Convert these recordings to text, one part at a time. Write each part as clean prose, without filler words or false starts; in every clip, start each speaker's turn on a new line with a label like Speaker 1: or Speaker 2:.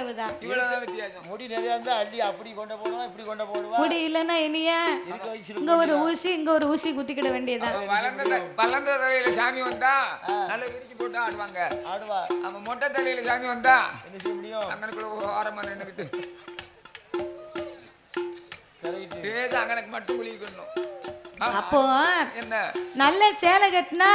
Speaker 1: அவ்வளவுதான்.
Speaker 2: இவ்வளவுதான் வித்தியாசம்.
Speaker 3: முடி நிறைய இருந்தா அள்ளி அப்படி கொண்டு போடுவா இப்படி கொண்டு போடுவா.
Speaker 1: முடி இல்லைன்னா இனிய இங்க ஒரு ஊசி இங்க ஒரு ஊசி குத்திக்கிட வேண்டியதான்.
Speaker 2: வளர்ந்த தலையில சாமி வந்தா நல்ல விரிச்சு போட்டு ஆடுவாங்க.
Speaker 3: ஆடுவா.
Speaker 2: அவன் மொட்டை தலையில சாமி வந்தா
Speaker 3: என்ன செய்ய முடியும்?
Speaker 2: அங்கனுக்குள்ள ஓரமா நின்னுக்கிட்டு பேச அங்கனுக்கு மட்டும் குளிக்கணும்.
Speaker 1: அப்போ
Speaker 2: என்ன
Speaker 1: நல்ல சேலை கட்டினா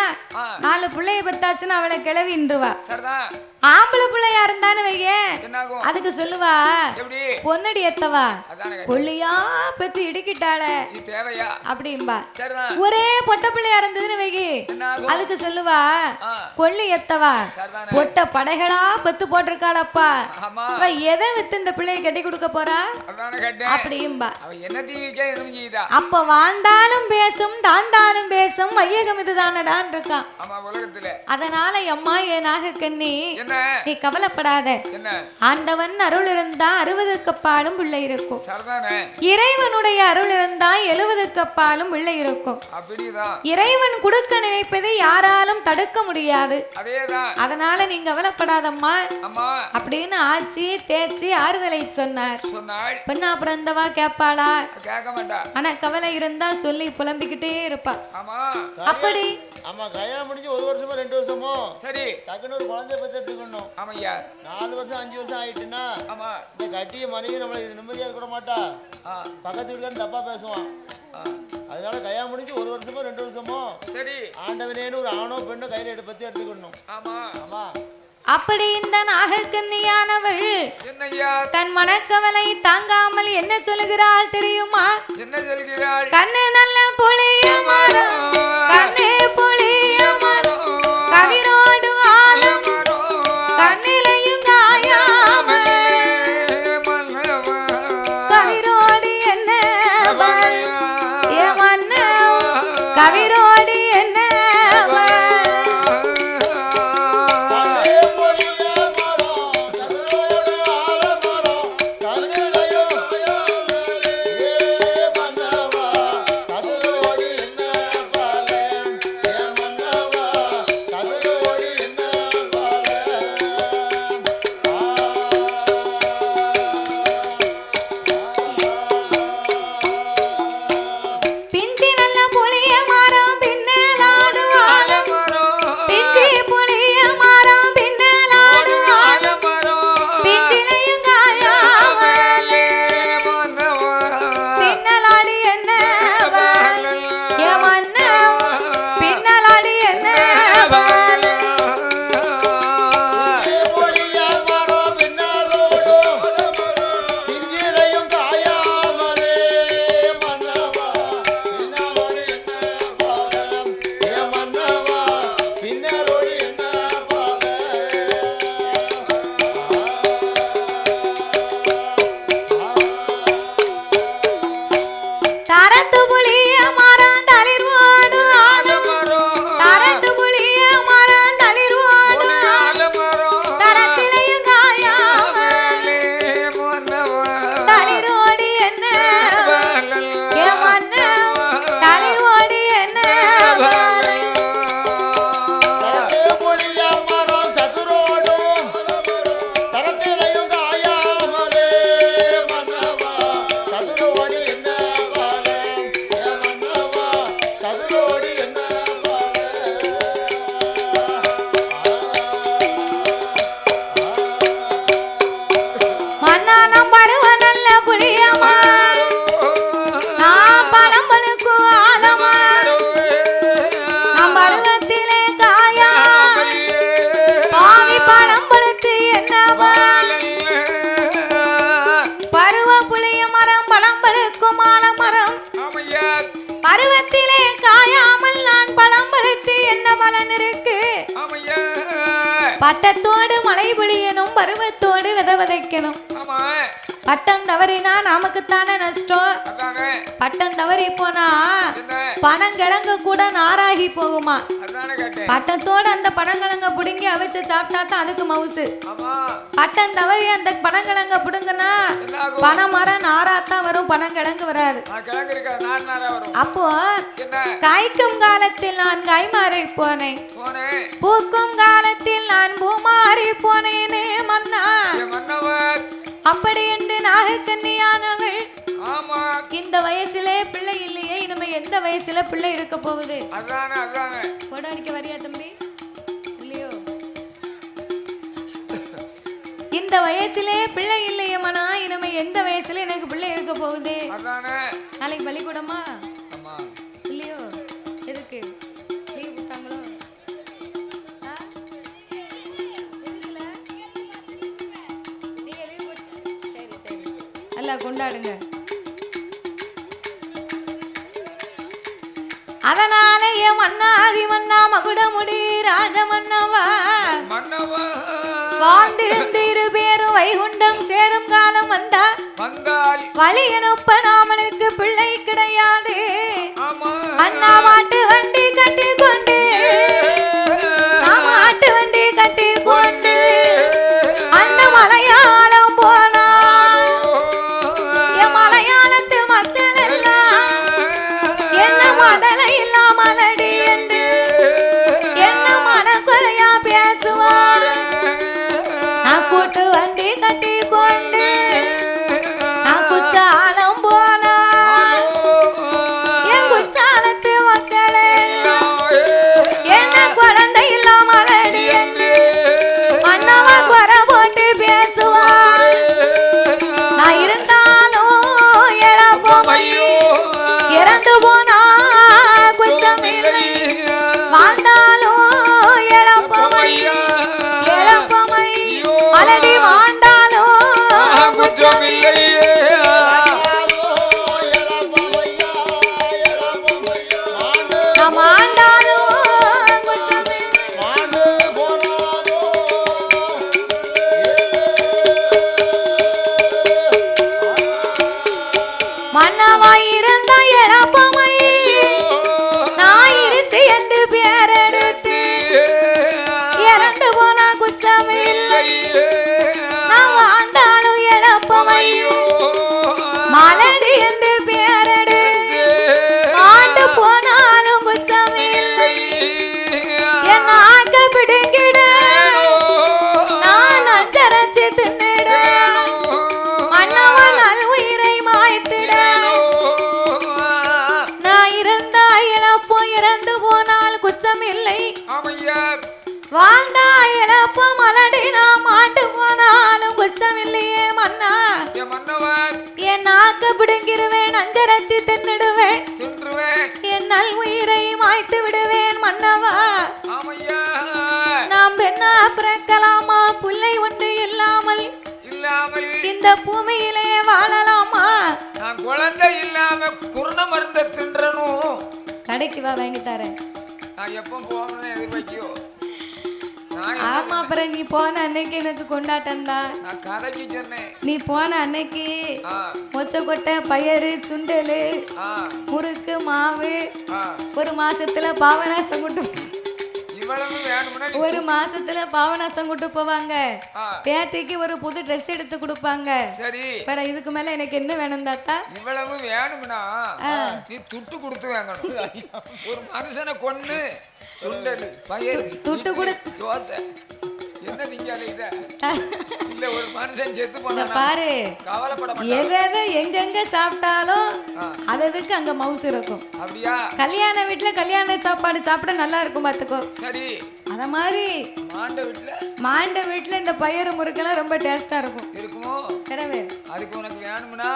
Speaker 1: 4 பிள்ளைய பத்தாச்சுன்னு அவளை கிளவின்றுவா.
Speaker 2: சரிதான்.
Speaker 1: ஆம்பளை பிள்ளையா இருந்தான்னு வையே
Speaker 2: என்னாகும்?
Speaker 1: அதுக்கு சொல்லுவா
Speaker 2: எப்படி
Speaker 1: பொன்னடி எத்தவா
Speaker 2: அதானே
Speaker 1: கொள்ளியா பெத்து இடிக்கிட்டாள
Speaker 2: இது தேவையா
Speaker 1: அப்படிம்பா.
Speaker 2: சரிதான்.
Speaker 1: ஒரே பொட்ட பிள்ளையா இருந்ததுன்னு வைகி
Speaker 2: என்னாகும்?
Speaker 1: அதுக்கு சொல்லுவா கொள்ளி எத்தவா
Speaker 2: சரிதானே.
Speaker 1: பொட்ட படைகளா பெத்து போட்டிருக்காளப்பா
Speaker 2: ஆமா
Speaker 1: அவ எதை வித்து இந்த பிள்ளைய கட்டி கொடுக்க போறா
Speaker 2: அதானே கேட்டேன்.
Speaker 1: அப்படிம்பா.
Speaker 2: அவ என்ன தீவிக்கா என்ன செய்யுதா?
Speaker 1: அப்ப வாழ்ந்தாலும் பேசும் தாழ்ந்தாலும் பேசும் வையகம் இதுதானடான் இருக்கான்.
Speaker 2: ஆமா உலகத்துல.
Speaker 1: அதனால அம்மா என் நாகக்கண்ணி
Speaker 2: என்ன
Speaker 1: நீ கவலைப்படாத.
Speaker 2: என்ன
Speaker 1: ஆண்டவன் அருள் இருந்தா 60க்கு அப்பாலும் பிள்ளை இருக்கும்.
Speaker 2: சரிதானே.
Speaker 1: இறைவனுடைய அருள் இருந்தா 70க்கு அப்பாலும் பிள்ளை இருக்கும்.
Speaker 2: அப்படிதான்.
Speaker 1: இறைவன் கொடுக்க நினைப்பதை யாராலும் தடுக்க முடியாது.
Speaker 2: அதேதான்.
Speaker 1: அதனால நீ கவலைப்படாதம்மா
Speaker 2: அம்மா
Speaker 1: அப்படின்னு ஆச்சி தேச்சி ஆறுதலை சொன்னார்.
Speaker 2: சொன்னாள்.
Speaker 1: பெண்ணா பிறந்தவா கேட்பாளா?
Speaker 2: கேட்க மாட்டா.
Speaker 1: ஆனா கவலை இருந்தா சொல்லி புலம்பிக்கிட்டே இருப்பா.
Speaker 2: ஆமா
Speaker 1: அப்படி
Speaker 3: ஆமா கல்யாணம் முடிஞ்சு 1 வருஷமோ 2 வருஷமோ
Speaker 2: சரி
Speaker 3: டக்குன்னு ஒரு குழந்தைய பத்தி எடுத்துக்கணும்.
Speaker 2: ஆமையா
Speaker 3: 4 வருஷம் 5 வருஷம் ஆயிட்டுன்னா
Speaker 2: ஆமா
Speaker 3: இந்த கட்டிய மனைவி நம்மளை நிம்மதியா இருக்க மாட்டா. பக்கத்து வீட்டுக்காரன் தப்பா பேசுவான். அதனால கல்யாணம் முடிஞ்சு 1 வருஷமோ 2 வருஷமோ சரி ஆண்டவனேன்னு ஒரு ஆணோ பெண்ணோ கையில பத்தி எடுத்துக்கணும். ஆமா ஆமா.
Speaker 1: அப்படி இந்த நாகக்கன்னியானவள் தன் மனக்கவலை தாங்காமல் என்ன சொல்லுகிறாள் தெரியுமா?
Speaker 2: என்ன சொல்கிறாள்?
Speaker 1: கண்ணு நல்ல புளிய மரம் கண்ணு புளிய மரம் கவிரோடு ஆலம் கண்ணிலையும் காயாமல் கவிரோடு என்ன மன்ன கவிரோடு என்ன பட்டத்தோடு மழை பொழியணும் பருவத்தோடு விதைக்கணும். பட்டம் தவறினா நமக்குத்தானே நஷ்டம். பட்டம் தவறி போனா பனங்கிழங்கு கூட நாராகி போகுமா. பட்டத்தோடு அந்த பனங்கிழங்க புடுங்கி அவிச்சு சாப்பிட்டா தான் அதுக்கு மவுசு. பட்டம் தவறி அந்த பனங்கிழங்க புடுங்கன்னா பனைமரம் நாராத்தான் வரும், பனங்கிழங்கு வராது. அப்போ காய்க்கும் காலத்தில் நான் காய்மாறி போனேன், பூக்கும் காலத்தில் நான் நான் பூமாறி போனேனே மன்னா
Speaker 2: மன்னவர்
Speaker 1: அப்படி என்று நாகக்கன்னியானவள்
Speaker 2: ஆமா
Speaker 1: இந்த வயசுலே பிள்ளை இல்லையே இனிமே எந்த வயசுல பிள்ளை இருக்க போகுது
Speaker 2: அதானே அதானே
Speaker 1: போட அடிக்க வரியா தம்பி இல்லையோ இந்த வயசுலே பிள்ளை இல்லையே மனா இனிமே எந்த வயசுல எனக்கு பிள்ளை இருக்க போகுது
Speaker 2: அதானே
Speaker 1: நாளைக்கு பள்ளிக்கூடமா
Speaker 2: ஆமா
Speaker 1: இல்லையோ எதுக்கு லீவ் விட்டாங்களோ எதுக்குல? நீங்க leave போட்டு- சரி சரி நல்லா கொண்டாடுங்க அதனால என் மன்னாதி மன்னா மகுடமுடி ராஜமன்னவா
Speaker 2: மன்னவர்
Speaker 1: வாழ்ந்திருந்திரு பேரும் வைகுண்டம் சேரும் காலம் வந்தா
Speaker 2: வந்தால்
Speaker 1: வழி எனப்ப நாமனுக்கு பிள்ளை கிடையாது
Speaker 2: ஆமா
Speaker 1: அண்ணா மாட்டு வண்டி கட்டி கொண்டு மாட்டு வண்டி கட்டி கொண்டு அந்த மலையாளம் போனா என் மலையாளத்து மக்கள் எல்லாம் என்ன மதலை இல்லாமலடி என்று என்ன மனக்குறையா பேசுவார் நான் கூட்டு வண்டி கட்டி கொண்டு நான் குச்சாலம் போனா என் குச்சாலத்து மக்கள் எல்லாம் என்ன குழந்தை இல்லாமலடி என்று மன்னவா குறை போட்டு பேசுவார் நான் இருந்தாலும் இழப்போம் இறந்து போனா குச்சம் இல்லை வாழ்ந்தாலும் இழப்போமை இழப்போமை அலடி வாழ்ந்தாலும் குச்சம் நாம் ஆண்டாலும் குச்சம் மன்னவாய் இருந்த இழப்போமை நான் இருசி என்று பேரெடுத்து இறந்து போனா குச்சம் இல்லை நான் வாழ்ந்தாலும் இழப்போமை மலடி என்று பேரெடு ஆண்டு போனாலும் குச்சம் இல்லை என் ஆக்க பிடுங்கிட நான் அஞ்சரச்சு தின்னிட மன்னவன் நல் உயிரை மாய்த்திட நான் இருந்தா இழப்போ இறந்து போனால் குச்சம் இல்லை
Speaker 2: ஆமையா
Speaker 1: வாழ்ந்தா இழப்போ மலடி நாம் ஆண்டு போனாலும் குச்சம் இல்லையே மன்னா
Speaker 2: என் மன்னவர்
Speaker 1: என் நாக்க பிடுங்கிருவேன் அஞ்சரச்சு தின்னிடுவேன்
Speaker 2: தின்றுவேன்
Speaker 1: என் நல் உயிரை மாய்த்து விடுவேன் மன்னவா
Speaker 2: ஆமையா
Speaker 1: நாம் பெண்ணா பிறக்கலாமா பிள்ளை ஒன்று இல்லாமல்
Speaker 2: இல்லாமல்
Speaker 1: இந்த பூமியிலே வாழலாமா
Speaker 2: நான் குழந்தை இல்லாம குருண மருந்த தின்றனும்
Speaker 1: கடைக்கு வா வாங்கி தரேன்
Speaker 2: நான் எப்போ போகணும்னு எதிர்பார்க்கியோ நான்
Speaker 1: ஆமா அப்புறம் நீ போன அன்னைக்கு எனக்கு கொண்டாட்டம் தான்
Speaker 2: நான் கதைக்கு சொன்னேன்
Speaker 1: நீ போன அன்னைக்கு
Speaker 2: ஆ
Speaker 1: மொச்சக்கொட்டை பயறு சுண்டல்
Speaker 2: ஆ
Speaker 1: முறுக்கு மாவு
Speaker 2: ஆ
Speaker 1: ஒரு மாசத்துல பாவநாசம் கூட்டு
Speaker 2: இவ்வளவு வேணும்னா நீ
Speaker 1: ஒரு மாசத்துல பாவநாசம் கூட்டு போவாங்க
Speaker 2: ஆ
Speaker 1: பேத்திக்கு ஒரு புது ட்ரெஸ் எடுத்து கொடுப்பாங்க
Speaker 2: சரி
Speaker 1: வேற இதுக்கு மேல எனக்கு என்ன வேணும் தாத்தா
Speaker 2: இவ்வளவு வேணும்னா நீ துட்டு கொடுத்து வாங்கணும் ஒரு மனுஷனை கொன்னு சுண்டல் பயிர்
Speaker 1: துட்டு கொடு-
Speaker 2: தோசை என்ன திங்காத இத இல்ல ஒரு மனுஷன் செத்து
Speaker 1: இங்க
Speaker 2: போனா
Speaker 1: பாரு
Speaker 2: கவலைப்பட மாட்டான்
Speaker 1: எதை எதை எங்கெங்க சாப்பிட்டாலும் அதுக்கு அங்க மவுசு இருக்கும்
Speaker 2: அப்படியா
Speaker 1: கல்யாண வீட்டுல கல்யாண சாப்பாடு சாப்பிட நல்லா இருக்கும் பாத்துக்கோ
Speaker 2: சரி
Speaker 1: அத மாதிரி
Speaker 2: மாண்ட வீட்டுல
Speaker 1: மாண்ட வீட்டுல இந்த பயிறு முறுக்கெல்லாம் ரொம்ப டேஸ்டா இருக்கும்
Speaker 2: இருக்குமோ
Speaker 1: பிறகு
Speaker 2: அதுக்கு உனக்கு வேணும்னா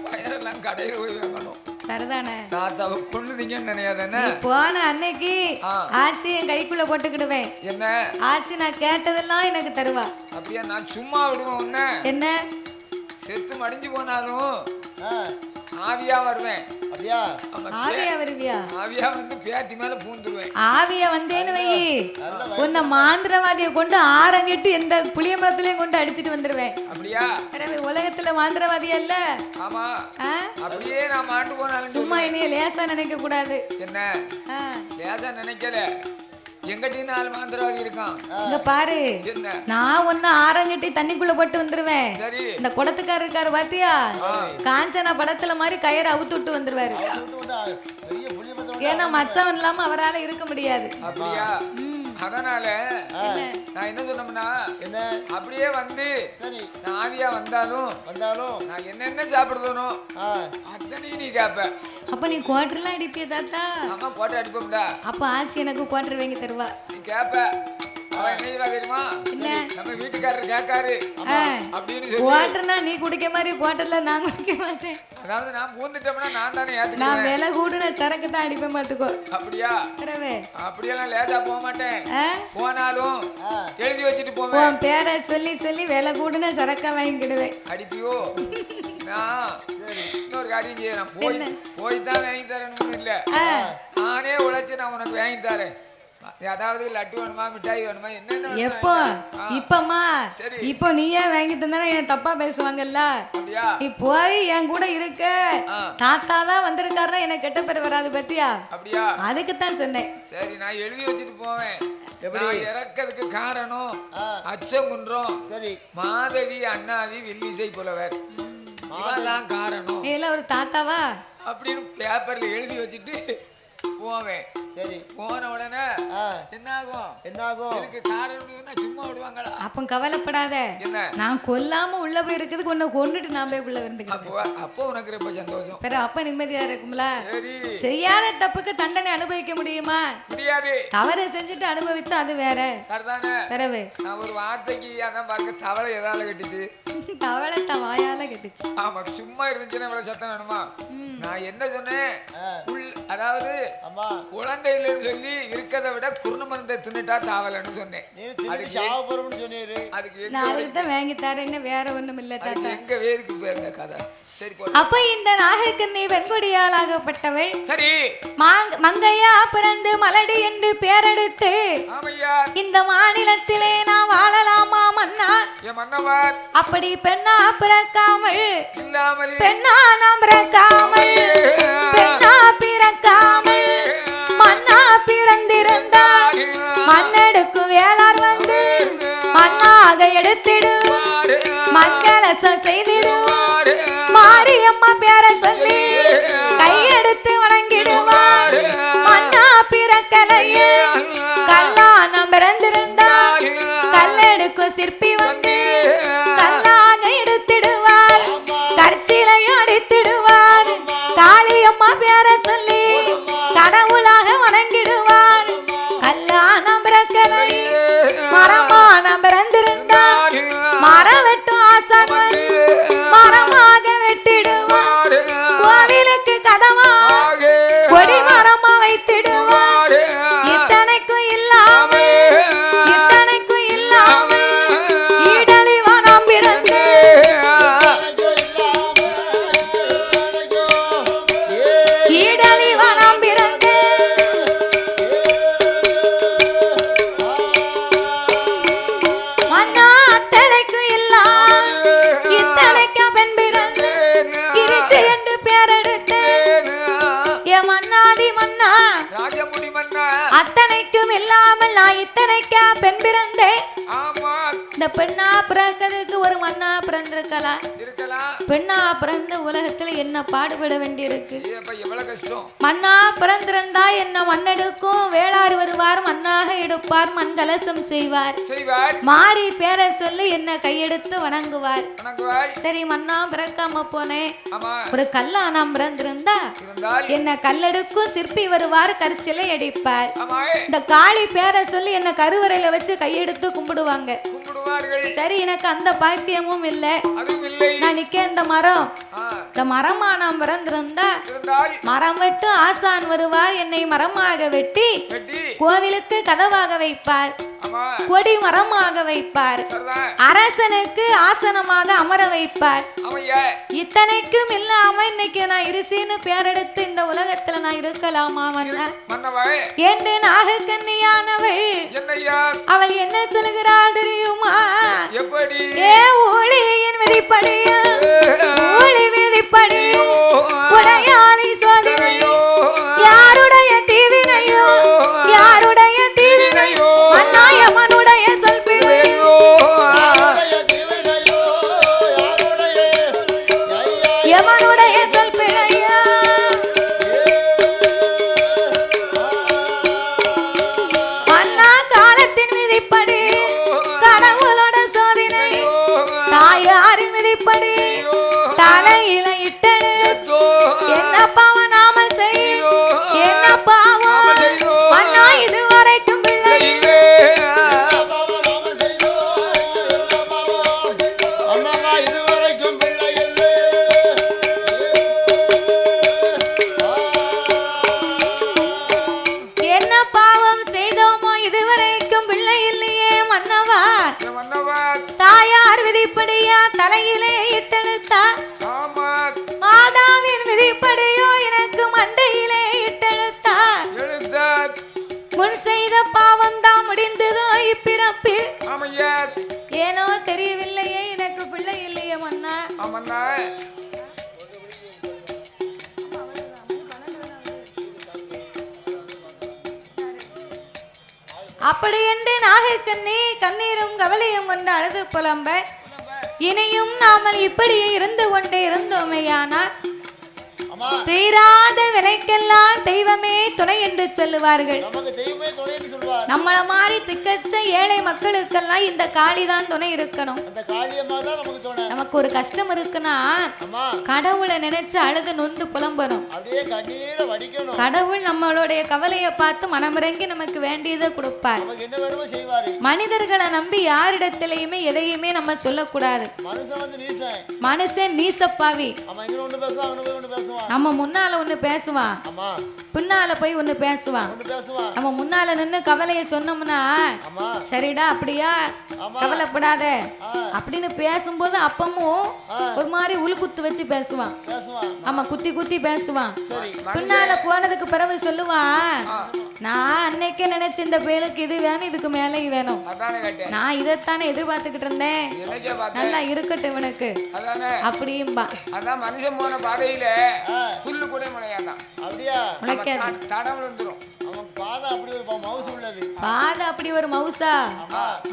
Speaker 2: பயிரெல்லாம் கடையில் போய் வாங்கணும்
Speaker 1: சரிதானே
Speaker 2: தாத்தாவை கொண்டுதீங்கன்னு நினையாதானே
Speaker 1: நீ போன அன்னைக்கு ஆச்சி என் கைக்குள்ள போட்டுக்கிடுவேன்
Speaker 2: என்ன
Speaker 1: ஆச்சி நான் கேட்டதெல்லாம் எனக்கு தருவா
Speaker 2: அப்படியா நான் சும்மா விடுவேன் உன்ன
Speaker 1: என்ன
Speaker 2: செத்து மடிஞ்சு போனாலும் ஆவியா வருவேன்
Speaker 3: அப்படியா
Speaker 2: ஆமா,
Speaker 1: ஆவியா வருவியா
Speaker 2: ஆவியா வந்து பேத்தி மேல பூந்துருவேன்
Speaker 1: ஆவிய வந்தேன்னு வை உன்னை மாந்திரவாதியை கொண்டு ஆரஞ்சிட்டு எந்த புளிய மரத்திலையும் கொண்டு அடிச்சிட்டு வந்துருவேன்
Speaker 2: அப்படியா
Speaker 1: பிறகு உலகத்துல மாந்திரவாதி அல்ல
Speaker 2: ஆமா
Speaker 1: ஆ?
Speaker 2: அப்படியே நான் மாண்டு போனாலும்
Speaker 1: சும்மா இனிய லேசா நினைக்க கூடாது
Speaker 2: என்ன
Speaker 1: ஆ.
Speaker 2: லேசா நினைக்கல எங்கிட்ட நாலு மாந்திரவாதி இருக்கான்
Speaker 1: இங்க பாரு
Speaker 2: என்ன
Speaker 1: நான் ஒன்னு ஆரஞ்சட்டி தண்ணிக்குள்ள போட்டு வந்துருவேன்
Speaker 2: சரி
Speaker 1: இந்த குடத்துக்காரர் இருக்காரு பாத்தியா காஞ்சனா படத்துல மாதிரி கயிறு அவுத்து விட்டு வந்துருவாரு
Speaker 3: விட்டு விட்டு பெரிய புளிய மரத்தை
Speaker 1: ஏன்னா மச்சவன் இல்லாம அவரால இருக்க முடியாது
Speaker 2: அப்படியா
Speaker 1: ம்.
Speaker 2: அதனால நான் என்ன சொன்னோம்னா
Speaker 3: என்ன
Speaker 2: அப்படியே வந்து
Speaker 3: சரி
Speaker 2: நான் ஆவியா வந்தாலும் நான் என்னென்ன சாப்பிடுதனோ அத்தனையும் நீ கேப்ப.
Speaker 1: அப்ப நீ குவாட்டர்லாம் அடிப்பிய தாத்தா?
Speaker 2: ஆமா குவாட்டர் அடிப்போம்டா.
Speaker 1: அப்ப ஆச்சி எனக்கு குவாட்டர் வாங்கி தருவா.
Speaker 2: நீ கேப்ப. அவன் என்ன செய்வா தெரியுமா? நம்ம வீட்டுக்காரர் கேட்காரு அப்படின்னு சொல்லி
Speaker 1: குவாட்டர்னா நீ குடிக்க மாதிரி குவாட்டர்ல நான் குடிக்க மாட்டேன்.
Speaker 2: அதாவது நான் பூந்துட்டோம்னா நான் தானே ஏத்துக்கிறேன்.
Speaker 1: நான் விலை கூடுன சரக்கு தான் அடிப்பேன் பாத்துக்கோ.
Speaker 2: அப்படியா? அப்படியெல்லாம் லேசா போக மாட்டேன். போனாலும் எழுதி வச்சுட்டு போவேன்.
Speaker 1: உன் பேரை சொல்லி சொல்லி விலை கூடுன சரக்கா வாங்கிடுவேன்.
Speaker 2: அடிப்பியோ? நான் இன்னொரு காரியம் செய்ய நான் போய் தான் வாங்கி தரேன்னு இல்ல, நானே உழைச்சு நான் உனக்கு வாங்கி தரேன். அதாவது லட்டு வேணுமா மிட்டாய் வேணுமா என்னென்ன
Speaker 1: எப்போ இப்பமா இப்போ நீயே வாங்கி தந்தா என்ன தப்பா பேசுவாங்கல்ல. நீ போய் என் கூட இருக்க தாத்தா தான் வந்திருக்காருன்னா எனக்கு கெட்ட பேர் வராது பத்தியா?
Speaker 2: அப்படியா?
Speaker 1: அதுக்குத்தான் சொன்னேன்.
Speaker 2: சரி நான் எழுதி வச்சுட்டு போவேன். எப்படி இறக்கிறதுக்கு காரணம் அச்சங்குன்றம் சரி மாதவி அண்ணாவி வில்லிசை புலவர் இவெல்லாம் காரணம்.
Speaker 1: நீ ஒரு தாத்தாவா
Speaker 2: அப்படின்னு பேப்பர்ல எழுதி வச்சுட்டு போவேன்.
Speaker 3: சரி
Speaker 2: போன உடனே என்ன ஆகும் இதுக்கு காரணம் சும்மா விடுவாங்களா?
Speaker 1: அப்ப கவலைப்படாத, நான் கொல்லாம உள்ள போய் இருக்குது உன்னை கொண்டுட்டு நான் போய் உள்ள இருந்துக்கிறேன்.
Speaker 2: அப்போ உனக்கு ரொம்ப சந்தோஷம்.
Speaker 1: பிற அப்ப நிம்மதியா இருக்கும்ல. செய்யாத தப்புக்கு தண்டனை அனுபவிக்க முடியுமா?
Speaker 2: முடியாது.
Speaker 1: தவறு செஞ்சுட்டு அனுபவிச்சா அது வேற.
Speaker 2: சரிதானே?
Speaker 1: பிறகு
Speaker 2: நான் ஒரு வார்த்தைக்கு அதான் பாருங்க தவளை எதால கட்டுச்சு?
Speaker 1: தவளை வாயால கட்டுச்சு.
Speaker 2: ஆமா சும்மா இருந்துச்சுன்னா இவ்வளவு சத்தம் வேணுமா? நான் என்ன சொன்னேன்? அதாவது குழந்தைன்னு சொல்லி இருக்கதை விட குருண மருந்தை தின்னுட்டா தாவலன்னு சொன்னேன்.
Speaker 1: அதுக்கு வாங்கி தரேன்னு வேற ஒண்ணும் இல்ல தாத்தா.
Speaker 2: எங்க வேருக்கு போயிருங்க கதை.
Speaker 1: அப்ப இந்த நாகக்கண்ணி வெண்கொடியால் ஆகப்பட்டவள்
Speaker 2: சரி
Speaker 1: மங்கையா பிறந்து மலடி என்று பேரெடுத்து இந்த மாநிலத்திலே நான் வாழலாமா மன்னா? அப்படி பெண்ணா பிறக்காமல் பெண்ணா நாம் பிறக்காமல் பெண்ணா பிறக்காமல் மன்னா பிறந்திருந்தால் மண்ணெடுக்கும் வேளார் வந்து மண்ணாக எடுத்திடுவார் மங்களசம் செய்திடுவார் மாரியம்மா பேரை சொல்லி கையெடுத்து வணங்கிடுவார். மன்னா பிறக்கலையே கல்லானம் பிறந்திருந்தால் கல்லெடுக்கும் சிற்பி வந்து கல்லாக எடுத்திடுவார் கற்சிலையும் அடித்திடுவார். காளியம்மா பேரை சொல்லி கடவுளாக வணங்கிடுவார். கல்லானம் பிறக்கலையே மரமானம் பிறந்திருந்தால் மரம் வெட்டும் ஆசான் வந்து மரமாக வெட்டிடுவார். கோவிலுக்கு கதவா கொடி மரமா வைத்திடுவார். இத்தனைக்கும் இல்லாமல் ஈடழிவா நாம் பிறந்து ஈடழிவா நாம் பிறந்து மன்னா அத்தனைக்கும் இல்லாம் இத்தனைக்கா பெண் பிறந்து கிரிசு என்று பேரெடுத்து என் மன்னாதி மன்னா
Speaker 2: ராஜமுடி மன்னா
Speaker 1: அத்தனைக்கும் இல்லாமல் நான் இத்தனைக்கா பெண் பிறந்தேன். இந்த பெண்ணா பிறக்கிறதுக்கு ஒரு மண்ணா பிறந்திருக்கலாம். பெண்ணா பிறந்த உலகத்துல என்ன பாடுபட வேண்டியிருக்கு. மண்ணா பிறந்திருந்தா என்ன மண்ணெடுக்கும் வேளாறு வருவார் மண்ணாக எடுப்பார் மண் கலசம் செய்வார் மாறி பேரை சொல்லி என்ன கையெடுத்து வணங்குவார். சரி மண்ணா பிறக்காம போனேன் ஒரு கல்லா நாம் பிறந்திருந்தா என்ன கல்லெடுக்கும் சிற்பி வருவார் கற்சிலை அடிப்பார். இந்த காளி பேரை சொல்லி என்ன கருவறையில வச்சு கையெடுத்து கும்பிடுவாங்க. சரி எனக்கு அந்த பாக்கியமும் இல்லை. நான் நிக்க இந்த மரமா நாம் பிறந்திருந்தா மரம் வெட்டு ஆசான் வருவார் என்னை மரமாக வெட்டி கோவிலுக்கு கதவாக வைப்பார் கொடி மரமாக வைப்பார் அரசனுக்கு ஆசனமாக அமர வைப்பார். இத்தனைக்கும் இல்லாம இன்னைக்கு நான் இருசின்னு பேரெடுத்து இந்த உலகத்துல நான் இருக்கலாமா மன்னா? என்று நாகக்கன்னியானவள் அவள் என்ன சொல்கிறாள் தெரியுமா? ஏ ஊழியின் விதிப்படியா ஊழி விதிப்படியோ உடையாளி சோதனையோ யாருடைய தீவினையோ யாருடைய தீவினையோ அண்ணாயம்மனுடைய சொல்பிழையோ யமனுடைய சொல்பிழையா அண்ணா கால அப்படி என்று நாகக்கண்ணி கண்ணீரும் கவலையும் கொண்டு அழுது புலம்ப இனியும் நாமல் இப்படியே இருந்து கொண்டே இருந்தோமையானால் தீராத வினைக்கெல்லாம் தெய்வமே துணை என்று சொல்லுவார்கள். நம்மள மாதிரி திக்கச்ச ஏழை மக்களுக்கெல்லாம் இந்த காளிதான் துணை இருக்கணும். நமக்கு ஒரு கஷ்டம் இருக்குன்னா கடவுளை நினைச்சு அழுது நொந்து புலம்பணும். கடவுள் நம்மளுடைய கவலையை பார்த்து மனமிறங்கி நமக்கு வேண்டியதை கொடுப்பார். மனிதர்களை நம்பி யாரிடத்திலையுமே எதையுமே நம்ம சொல்லக்கூடாது. மனுஷன் நீசப்பாவி. நம்ம முன்னால ஒண்ணு பேசுவான், பின்னால போய் ஒண்ணு பேசுவான். நம்ம முன்னால நின்னு கவலைய சொன்னோம்னா சரிடா அப்படியா கவலைப்படாத அப்படின்னு பேசும்போது அப்பமும் ஒரு மாதிரி உள்குத்து வச்சு பேசுவான். ஆமா குத்தி குத்தி பேசுவான். பின்னால போனதுக்கு பிறகு சொல்லுவான், நான் அன்னைக்கே நினைச்ச இந்த பேருக்கு இது வேணும், இதுக்கு மேலே வேணும், நான் இதைத்தானே எதிர்பார்த்துக்கிட்டு இருந்தேன், நல்லா இருக்கட்டும் இவனுக்கு அப்படியும்பா.
Speaker 2: அதான் மனுஷன் போன பாதையில புல்லு கூட முளையாதான். அப்படியா? முளைக்காது, தடம் விழுந்துரும். அவன் பாதை அப்படி ஒரு மவுசு உள்ளது.
Speaker 1: பாதை அப்படி ஒரு மவுசா,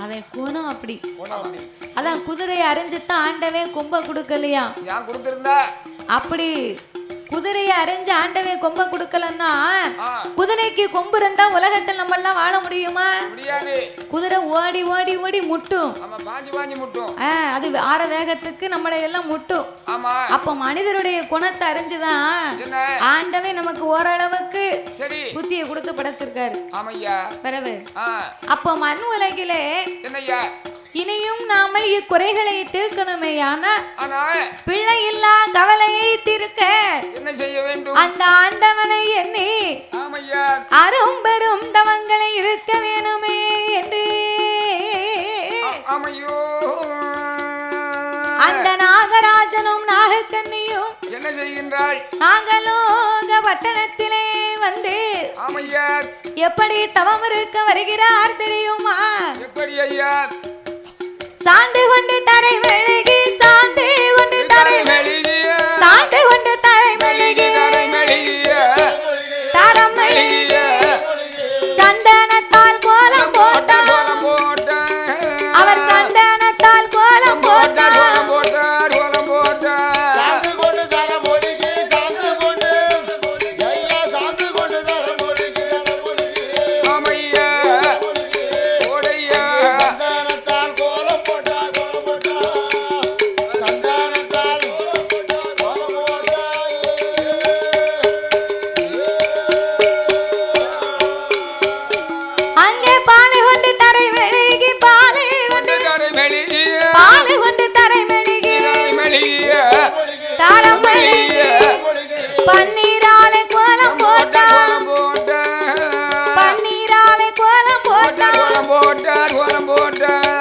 Speaker 1: அவன் குணம் அப்படி. அதான் குதிரையை அறிஞ்சுதான் ஆண்டவே கொம்ப கொடுக்கலையா?
Speaker 2: ஏன் கொடுத்திருந்தா?
Speaker 1: அப்படி குதிரையை அறிஞ்சு ஆண்டவே கொம்ப கொடுக்கலன்னா குதிரைக்கு கொம்பு இருந்தா உலகத்தில் நம்ம எல்லாம் வாழ முடியுமா? குதிரை ஓடி ஓடி ஓடி முட்டும். அது ஆற வேகத்துக்கு நம்மளை எல்லாம் முட்டும். அப்ப மனிதருடைய குணத்தை அறிஞ்சுதான் ஆண்டவே நமக்கு ஓரளவுக்கு புத்தியை கொடுத்து படைச்சிருக்காரு. பிறகு அப்போ மண் உலகிலே இனியும் நாமல் இக்குறைகளை தீர்க்கணுமே. ஆனால் பிள்ளை இல்லா கவலையை தீர்க்க
Speaker 2: என்ன செய்ய வேண்டும்?
Speaker 1: அந்த ஆண்டவனை எண்ணி அரும் பெரும் தவங்களை இருக்க வேணுமே என்று அந்த நாகராஜனும் நாகக்கண்ணியும்
Speaker 2: என்ன செய்கின்றாள்?
Speaker 1: நாகலோக பட்டணத்திலே வந்து எப்படி தவம் இருக்க வருகிறார் தெரியுமா?
Speaker 2: எப்படி ஐயா?
Speaker 1: சாந்து கொண்டு தரை மெழுகி, சாந்து கொண்டு தரை மெழுகி, சாந்து கொண்டு தரை மெழுகி, தரம் மெழுகி, சந்தனத்தால் கோலம் போட்டார். அவர் சந்தனத்தால் கோலம் போட்டார். பன்னீராலே கோலம் போட்டார். பன்னீராலே கோலம் போட்டார்.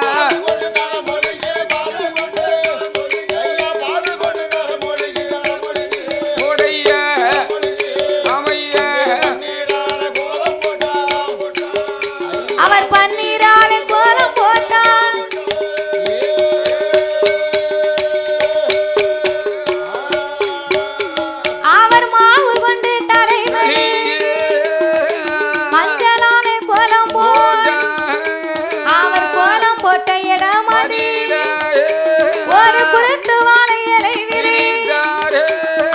Speaker 1: அவர் பன்னீராலே கோலம் போட்டார். அவர் மாவு கொண்டு தரை மஞ்சளாலே கோலம் போட்டார். அவர் கோலம் போட்ட இடம் ஒரு குருத்து வாழை இலை விரித்தார்.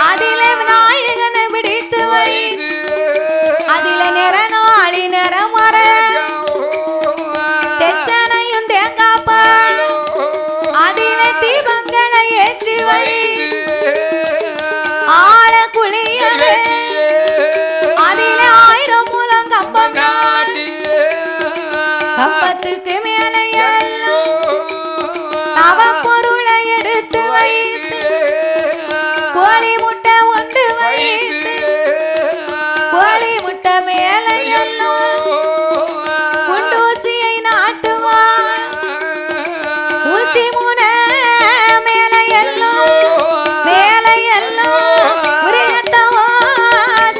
Speaker 1: அதிலே விநாயகனை பிடித்து வைத்து அதிலே நிறநாளி நிறமர தெச்சனையும் தேங்காப்பால் அதிலே தீபங்களை ஏற்றி வைத்து ஆழ குளியவே அதிலே 1000 மூலம் கம்பம் நாட்டி கம்பத்துக்கு மேலே எல்லாம் தவ பொருளை எடுத்து வைத்து கோழி முட்டை ஒன்று வைத்து கோழி முட்டை மேலே எல்லாம் குண்டூசியை நாட்டுவார். ஊசி முனை மேலே எல்லாம் மேலே எல்லாம் உரியத்தவா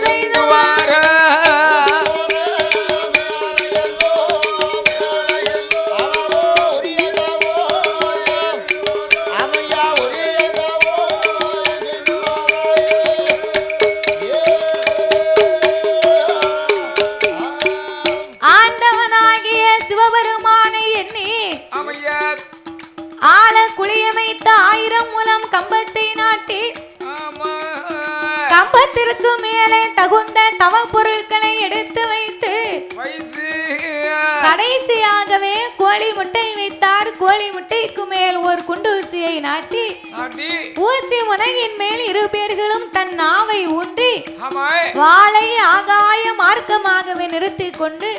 Speaker 1: செய்துவார். கம்பத்திற்கு மேலே தகுந்த தவ பொருட்களை எடுத்து வைத்து கடைசியாகவே கோழி முட்டை வைத்தார். கோழி முட்டைக்கு மேல் ஒரு குண்டூசியை நாட்டி ஊசி முனையின் மேல் இரு பேர்களும் தன் நாவை ஊன்றி வாளை ஆகாய மார்க்கமாகவே நிறுத்தி கொண்டு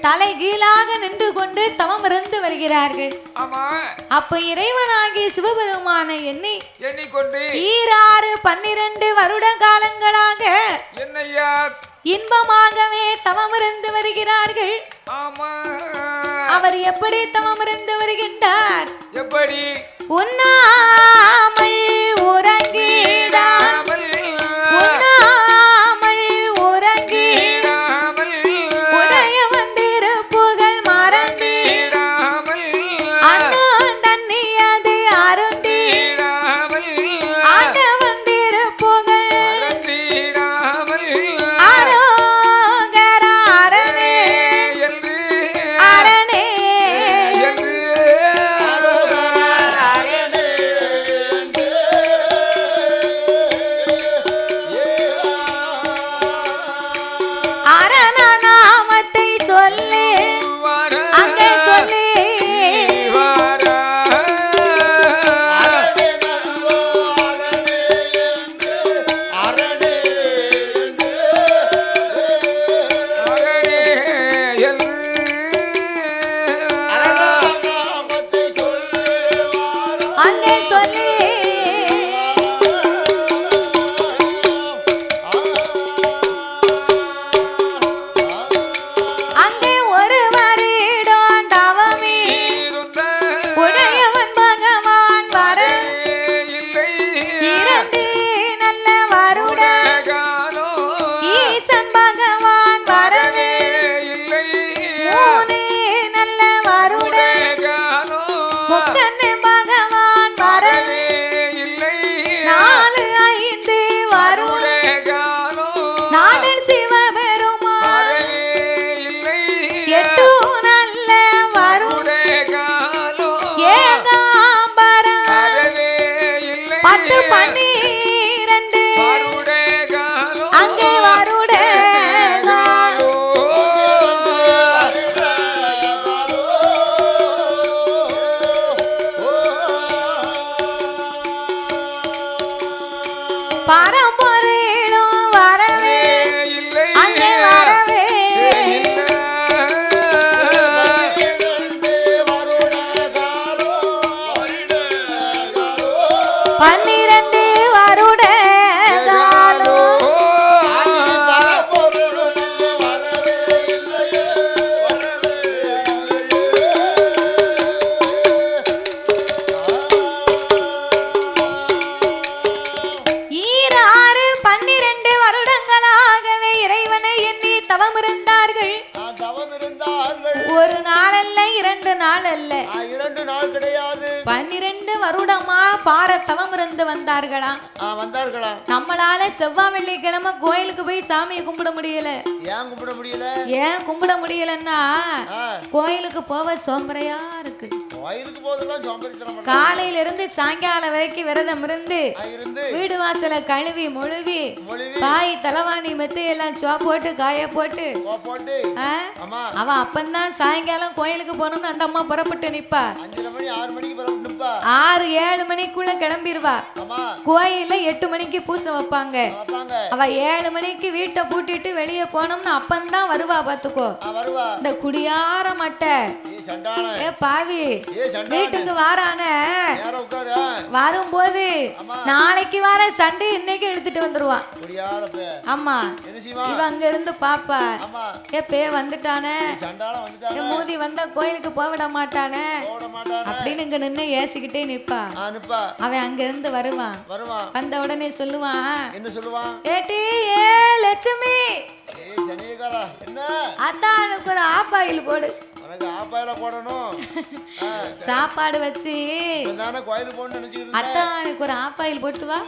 Speaker 1: தலை கீழாக நின்று கொண்டு தவம் இருந்து வருகிறார்கள். அப்ப இறைவனாகிய சிவபெருமான எண்ணிக்கொண்டு 12 வருட காலங்களாக இன்பமாகவே தவம் இருந்து வருகிறார்கள். அவர் எப்படி தவம் இருந்து வருகின்றார்?
Speaker 2: எப்படி?
Speaker 1: உண்ணாமல் உறங்கிடாமல் உடைய வந்திரு புகழ் மறந்திடாமல் அண்ணன் தண்ணியது அருந்தி ஆண்ட வந்திரு புகழ் ஆரோகர அரணே அரணே அரண நாமத்தை சொல்லி அங்கே சொல்லி அங்கே சொல்லி அங்கே ஒரு வருடம் தவமே உடையவன் பகவான் வர இரண்டு நல்ல வருட ஈசன் பகவான் வரவே 3 நல்ல வருட முக்கண்ணு பகவான் வரவே 4 5 வருட நாடன் சிவபெருமான் 8 நல்ல வருட ஏகாம்பரம் 10 12 அங்கே வருட பரம்பொருளும் வரவே அங்கே வரவே 12 வருட காலம் ஈராறு 12 வருடங்களாகவே இறைவனை எண்ணி தவம் இருந்தார்கள். ஒரு நாள் அல்ல 2 நாள் அல்ல
Speaker 3: 2 நாள் கிடையாது
Speaker 1: 12 வருடமா பார தவம் இருந்து வந்தார்களாம். நம்மளால செவ்வாய் வெள்ளிக்கிழமை கோயிலுக்கு போய் சாமியை கும்பிட முடியல. ஏன் கும்பிட முடியலன்னா கோயிலுக்கு போக சோம்பரையா இருக்கு. காலையில இருந்து சாயங்காலம் வரைக்கும் விரதம் இருந்து வீடு வாசல கழுவி மொழுவி பாய் தலைவாணி மெத்தை எல்லாம் போட்டு காய போட்டு அவ அப்பந்தான் சாயங்காலம் கோயிலுக்கு போகணும்னு அந்த அம்மா புறப்பட்டு நிப்பா. 6 7 மணிக்குள்ள கிளம்பிடுவா. கோயில்ல 8 மணிக்கு பூசை வைப்பாங்க. அவ 7 மணிக்கு வீட்டை பூட்டிட்டு வெளியே போனோம்னு அப்பந்தான் வருவா. பாத்துக்கோ இந்த குடியார மட்டை பாவி வீட்டுக்கு வாரான வரும்போது நாளைக்கு வர சண்டை இன்னைக்கு எடுத்துட்டு வந்துருவான். ஆமா இவ அங்க இருந்து பாப்பா பே வந்துட்டானே மூதி வந்தா கோயிலுக்கு போவிட மாட்டானே அப்படின்னு இங்க நின்னு ஏசிக்கிட்டே நிப்பா. அவன் அங்க இருந்து வருவான். வந்த உடனே சொல்லுவான் ஏட்டி ஏ லட்சுமி அத்தானுக்கு ஒரு ஆப்பாயில் போடு. சாப்பாடு வச்சு அத்தானுக்கு ஒரு ஆப்பாயில் போட்டு வா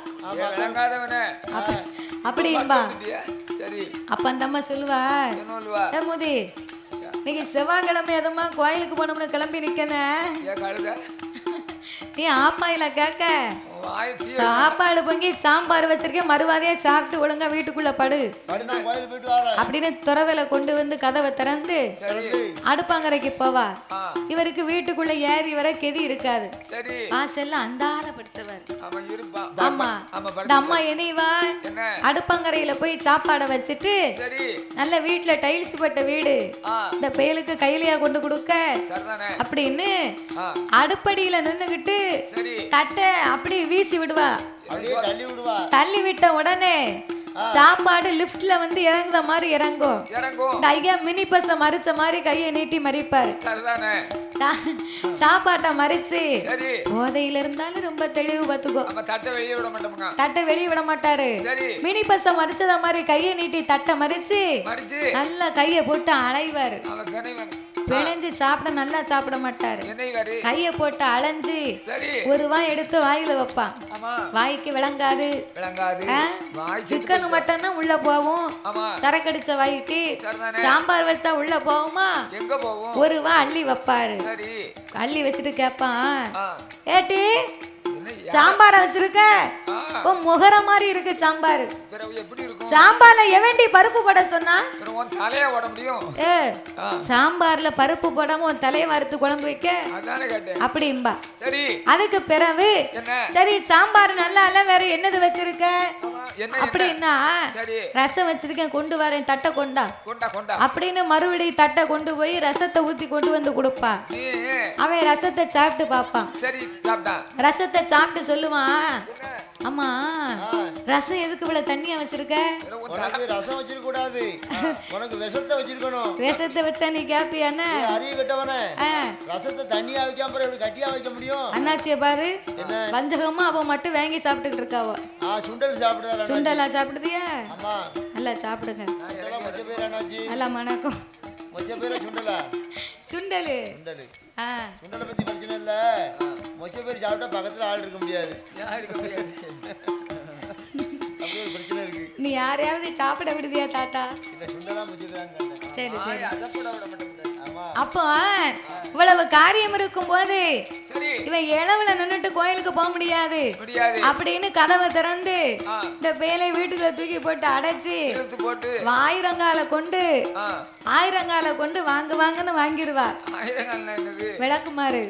Speaker 1: அப்படின்பா. அப்ப அந்த அம்மா சொல்லுவா மூதி இன்னைக்கு செவ்வாய்க்கிழமை எதுமா கோயிலுக்கு போனோம்னு கிளம்பி நிக்கன நீ ஆப்பாயில கேட்க சாப்பாடு பொங்கி சாம்பார் வச்சிருக்கேன், மறுவாதையா சாப்பிட்டு ஒழுங்கா வீட்டுக்குள்ள படு அப்படின்னு துறவில கொண்டு வந்து கதவை திறந்து அடுப்பாங்கரைக்கு போவா. இவருக்கு வீட்டுக்குள்ள ஏறி வர கெதி இருக்காது, வாசல்ல அந்தால படுத்துவார். ஆமா, இந்த அம்மா என்னைவா அடுப்பாங்கரையில போய் சாப்பாடை வச்சுட்டு நல்ல வீட்டுல டைல்ஸ் பட்ட வீடு, இந்த பயலுக்கு கையிலையா கொண்டு கொடுக்க அப்படின்னு அடுப்படியில நின்னுகிட்டு தட்டை அப்படி வீசி விடுவா. தள்ளி விட்ட உடனே சாப்பாடு லிப்ட்ல வந்து இறங்குற மாதிரி இறங்கும். ஐயா மினி பச மறிச்ச மாதிரி கையை நீட்டி மறிப்பாரு. சாப்பாட்டை மறிச்சு போதையில இருந்தாலும் ரொம்ப தெளிவு பார்த்துக்கோ. தட்டை வெளியே விட மாட்டாரு. மினி பச மறிச்சத மாதிரி கையை நீட்டி தட்டை மறிச்சு நல்லா கைய போட்டு அலைவாரு. பிணைஞ்சு சாப்பிட நல்லா சாப்பிட மாட்டாரு. கைய போட்டு அலைஞ்சு ஒரு வாய் எடுத்து வாயில வைப்பான். வாய்க்கு விளங்காது. சிக்கன் மட்டன்னா உள்ள போவும், சரக்கடிச்ச வாய்க்கு சாம்பார் வச்சா உள்ள போகுமா, ஒரு வாய் அள்ளி வைப்பாரு. அள்ளி வச்சுட்டு கேப்பான், ஏட்டி சாம்பார வச்சிருக்க, முகர மாதிரி இருக்கு சாம்பார். சாம்பார்ல எவன்டி பருப்பு போட சொன்னா? சாம்பார்ல பருப்பு போடாம உன் தலையை வறுத்து குழம்பு வைக்க அப்படிம்பா. அதுக்கு பிறகு சரி சாம்பார் நல்லா இல்ல, வேற என்னது வச்சிருக்க அப்படின்னா, ரசம் வச்சிருக்கேன் கொண்டு வரேன், தட்டை கொண்டா அப்படின்னு மறுபடியும் தட்டை கொண்டு போய் ரசத்தை ஊத்தி கொண்டு வந்து கொடுப்பா. அவன் ரசத்தை சாப்பிட்டு பாப்பான். ரசத்தை சாப்பிட்டு சொல்லுவான், அம்மா ரசம் எதுக்கு இவ்வளவு தண்ணியா வச்சிருக்க?
Speaker 3: ரசம் வச்சிருக்க கூடாது, உனக்கு விஷத்தை வச்சிருக்கணும்.
Speaker 1: விஷத்தை வச்சா நீ கேப்பியானே?
Speaker 3: அறிய கட்டவனே, ரசத்தை தண்ணியா வைக்காம எப்படி கட்டியா வைக்க முடியும்?
Speaker 1: அண்ணாச்சிய பாரு, வஞ்சகமா அவ மட்டும் வாங்கி சாப்பிட்டுட்டு இருக்காவோ.
Speaker 3: சுண்டல் சாப்பிடுறா?
Speaker 1: சுண்டலா சாப்பிடுதியா?
Speaker 3: ஆமா,
Speaker 1: நல்லா சாப்பிடுங்க. நல்லா மணக்கும்.
Speaker 3: சுண்டலா? சுண்டலு. சுண்டலை பத்தி பிரச்சனை இல்ல, மொச்ச பேர் சாப்பிட்டா பக்கத்துல ஆள் இருக்க முடியாது. பிரச்சனை இருக்கு.
Speaker 1: நீ யாரையாவது சாப்பிட விடுதியா தாத்தா? சரி சரி. அப்போ இவ்வளவு காரியம் இருக்கும் போது இவன் இளவுல நின்னுட்டு கோயிலுக்கு போக முடியாது அப்படின்னு கதவை திறந்து இந்த பேலை வீட்டுக்குள்ள தூக்கி போட்டு அடைச்சு ஆயிரங்கால கொண்டு வாங்க வாங்கன்னு வாங்கிடுவா. விளக்குமாறு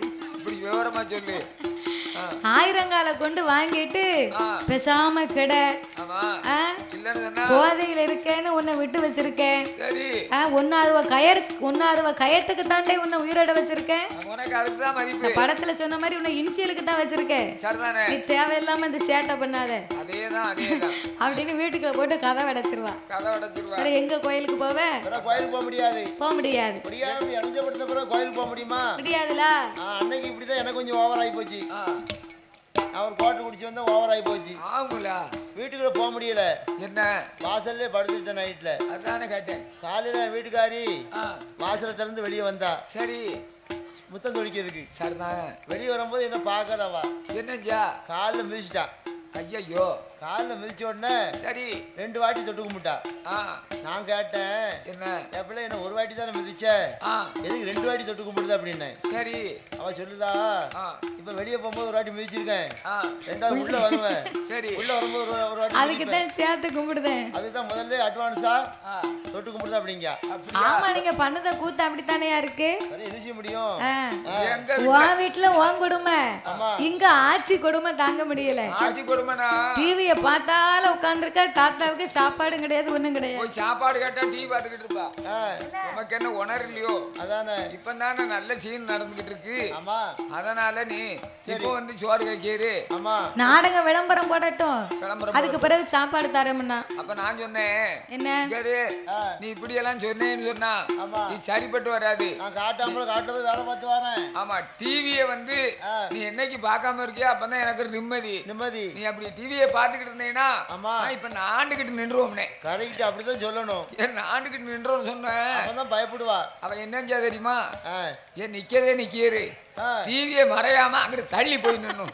Speaker 1: ஆயிரங்கால கொண்டு வாங்கிட்டு பேசாம கிட, போதையில இருக்கேன்னு உன்னை விட்டு வச்சிருக்கேன். ஒன்னாருவ கயத்துக்கு தாண்டே உன்னை உயிரோட வச்சிருக்கேன். படத்துல சொன்ன மாதிரி உன்னை இன்சியலுக்கு தான் வச்சிருக்கேன். நீ தேவையில்லாம இந்த சேட்டை பண்ணாத அப்படின்னு வீட்டுக்குள்ள போட்டு கதை அடைச்சிருவா. வேற எங்க கோயிலுக்கு போவேன்? போக முடியாது. முடியாதுல.
Speaker 3: அன்னைக்கு இப்படிதான் எனக்கு கொஞ்சம் ஓவர் ஆகி போச்சு. அவர் பாட்டு குடிச்சு வந்தா ஓவர் ஆகி போச்சு. வீட்டுக்குள்ள போக முடியல. என்ன வாசல்ல படுத்துட்டேன் நைட்ல. அதானே கேட்டேன். காலையில வீட்டுக்காரி வாசல திறந்து வெளியே வந்தா. சரி முத்தம் தொழிக்கிறதுக்கு. சரிதான். வெளியே வரும்போது என்ன பாக்கலவா? என்னஞ்சா? காலில் மிதிச்சிட்டா. ஐயோ, காலில் மிதிச்ச உடனே சரி 2 வாட்டி தொட்டு கும்பிட்டா. நான் கேட்டேன், என்ன எப்பல என்ன ஒரு வாட்டி தானே மிதிச்ச, எதுக்கு 2 வாட்டி தொட்டு கும்பிடுது அப்படின்னு. சரி அவ சொல்லுதா, இப்ப வெளியே போகும்போது ஒரு வாட்டி மிதிச்சிருக்கேன், 2வது உள்ள வருவேன். சரி உள்ள வரும்போது ஒரு வாட்டி
Speaker 1: அதுக்கு தான் சேர்த்து கும்பிடுதேன்.
Speaker 3: அதுதான் முதல்ல அட்வான்ஸா தொட்டு கும்பிடுது அப்படிங்க.
Speaker 1: ஆமா, நீங்க பண்ணத கூத்து அப்படித்தானேயா இருக்கு.
Speaker 3: என்ன செய்ய முடியும்?
Speaker 1: உன் வீட்டுல உன் கொடுமை, இங்க ஆட்சி கொடுமை தாங்க முடியல.
Speaker 2: ஆட்சி கொடுமைனா
Speaker 1: டிவிய பார்த்தால உட்கார்ந்துருக்க, தாத்தாவுக்கு சாப்பாடும் கிடையாது, ஒண்ணும் கிடையாது.
Speaker 2: சாப்பாடு கேட்டா டிவி பார்த்துக்கிட்டு இருப்பா. நமக்கு என்ன உணர் இல்லையோ? அதானே இப்ப தானே நல்ல சீன் நடந்துகிட்டு இருக்கு. அதனால நீ இப்போ வந்து சோறு வைக்கிறது.
Speaker 1: நாடக விளம்பரம் போடட்டும், அதுக்கு பிறகு சாப்பாடு தரமுன்னா.
Speaker 2: அப்ப நான் சொன்னேன், என்ன நீ இப்படி எல்லாம் சொன்னேன்னு சொன்னா நீ சரிப்பட்டு வராது. ஆமா, டிவிய வந்து நீ என்னைக்கு பார்க்காம இருக்கியா அப்பதான் எனக்கு நிம்மதி. நீ அப்படி டிவியை பார்த்துக்கிட்டு இருந்தீங்கன்னா இப்ப நான் ஆண்டுகிட்டு நின்றுவோம்னே.
Speaker 3: கரெக்ட், அப்படிதான் சொல்லணும்.
Speaker 2: ஏன் ஆண்டுகிட்டு நின்றோம்னு சொன்னேன்,
Speaker 3: பயப்படுவா.
Speaker 2: அவன் என்னஞ்சா தெரியுமா? ஏன் நிக்கதே நிக்கியரு, டிவியை மறையாம அங்கிட்டு தள்ளி போய் நின்னும்.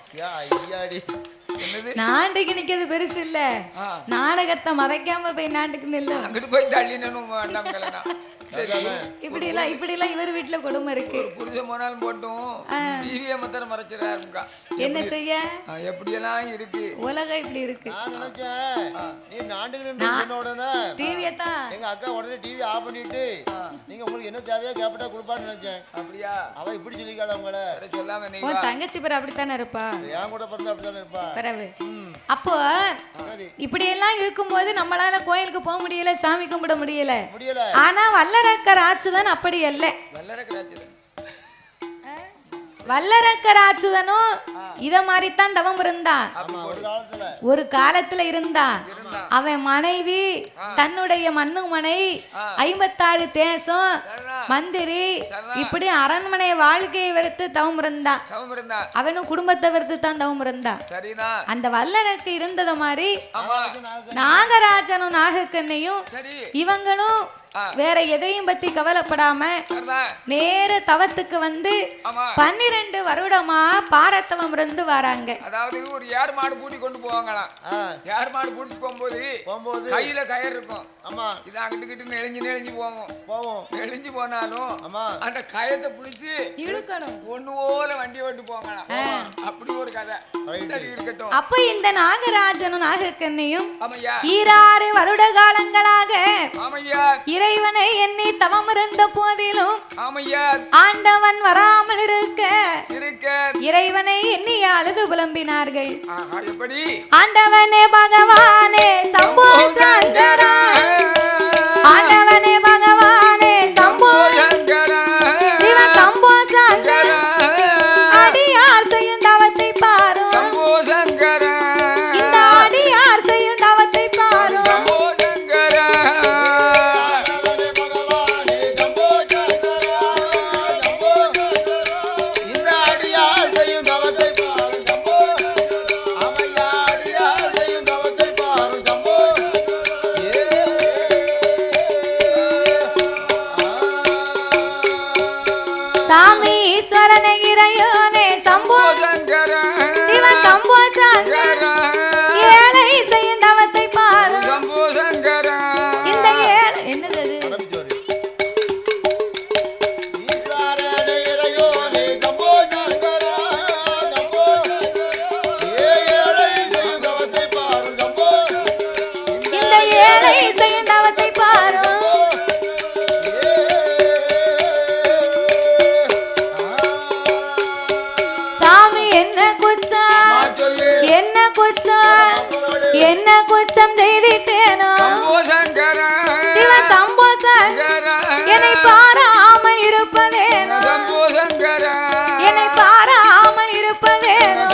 Speaker 1: நாட்டுக்கு நிக்கிறது பெருசு இல்ல, நாடகத்தை மறைக்காம போய் நாட்டுக்கு நில்ல.
Speaker 2: அங்கிட்டு போய் தள்ளினு சரி.
Speaker 1: இப்படி எல்லாம் இவர் வீட்டுல கொடுமை இருக்கு.
Speaker 2: புரிஞ்ச போனாலும் போட்டும் டிவியை மாத்திரம் மறைச்சிடாருக்கா.
Speaker 1: என்ன செய்ய,
Speaker 2: எப்படி எல்லாம் இருக்கு
Speaker 1: உலகம் இப்படி இருக்கு.
Speaker 3: நான் நினைச்சேன் நீ நாட்டுக்கு நின்று உடனே
Speaker 1: டிவியை தான்
Speaker 3: எங்க அக்கா உடனே டிவி ஆஃப் பண்ணிட்டு நீங்க உங்களுக்கு என்ன தேவையோ கேப்பிட்டா கொடுப்பான்னு நினைச்சேன்.
Speaker 2: அப்படியா?
Speaker 3: அவ இப்படி சொல்லிக்காத உங்களை
Speaker 2: சொல்லாம நீ
Speaker 1: உன் தங்கச்சி பேர் அப்படித்தானே இருப்பா,
Speaker 3: என் கூட பிறந்தா அப்படித்தானே இருப்பா.
Speaker 1: பிறகு அப்போ இப்படி எல்லாம் இருக்கும்போது நம்மளால கோயிலுக்கு போக முடியல, சாமி கும்பிட முடியல. ஆனா வல்லரக்கர் ஆச்சுதான் அப்படி அல்ல. வல்லரக்கர் ஆச்சுதனும் இத மாதிரித்தான் தவம் இருந்தான். ஒரு காலத்துல இருந்தான். அவன் மனைவி தன்னுடைய மன்னுமனை 56 தேசம் மந்திரி இப்படி அரண்மனை வாழ்க்கையை வெறுத்து தவம் இருந்தான். அவனும் குடும்பத்தை வெறுத்து தான் தவம் இருந்தான். அந்த வல்லரக்கு இருந்தது மாதிரி நாகராஜனும் நாகக்கண்ணையும் இவங்களும் வேற எதையும் பத்தி கவலைப்படாம நேர தவத்துக்கு வந்து 12 வருடமா பாரத்தவம் இருந்து வராங்க.
Speaker 2: அதாவது ஒரு ஏர் மாடு பூட்டி கொண்டு போவாங்களாம். ஏர் மாடு பூட்டி போகும்போது கையில கயிறு இருக்கும். இது அங்கிட்டு நெளிஞ்சு போவோம். நெளிஞ்சு போனாலும் அந்த கயத்தை பிடிச்சி இழுக்கணும். ஒண்ணு போல வண்டியை விட்டு போங்களாம். அப்படி ஒரு கதை இருக்கட்டும்.
Speaker 1: அப்ப இந்த நாகராஜனும் நாகக்கண்ணையும் 26 வருட காலங்களாக இறைவனை எண்ணி தவம் இருந்த போதிலும் ஆண்டவன் வராமல் இருக்க இறைவனை எண்ணி அழுது புலம்பினார்கள். ஆண்டவனே பகவானே சம்போ சங்கரா, ஆண்டவனே பகவானே சம்போ சிவ சம்போ சங்கரா, அடியார் செய்யும் தவத்தை பாரு இந்த அடியார் செய்யும் தவத்தை பாரு. என்ன குற்றம் செய்திட்டேனோ சிவ சம்போ சங்கரா, என்னை பாராமல் இருப்பதேனோ என்னை பாராமல் இருப்பதேனோ.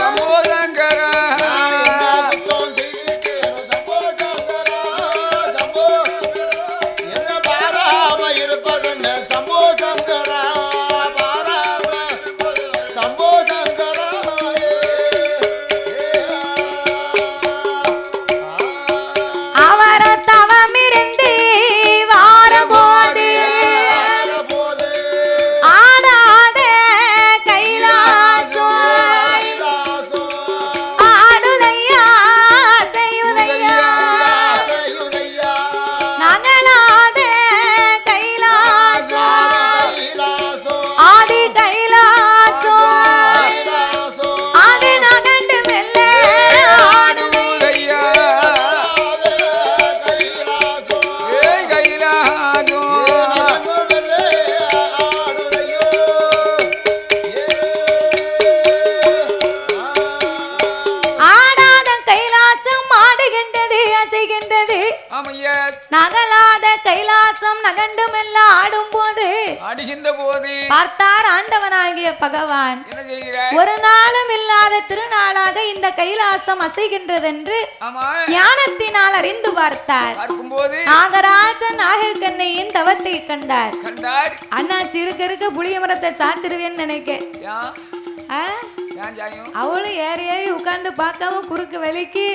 Speaker 1: நகலாத கைலாசம் நகண்டுமெல்லாம் ஆடும் போது பார்த்தார் ஆண்டவனாகிய பகவான். ஒரு நாளும் இல்லாத திருநாளாக இந்த கைலாசம் அசைகின்றதென்று ஞானத்தினால் அறிந்து பார்த்தார். நாகராஜன் நாகக்கண்ணையின் தவத்தை கண்டார். அண்ணாச்சி இருக்க புளிய மரத்தை சாச்சிருவேன்னு நினைக்க அவளும் ஏறி ஏறி உட்கார்ந்து பார்க்காம குறுக்கு வலிக்கு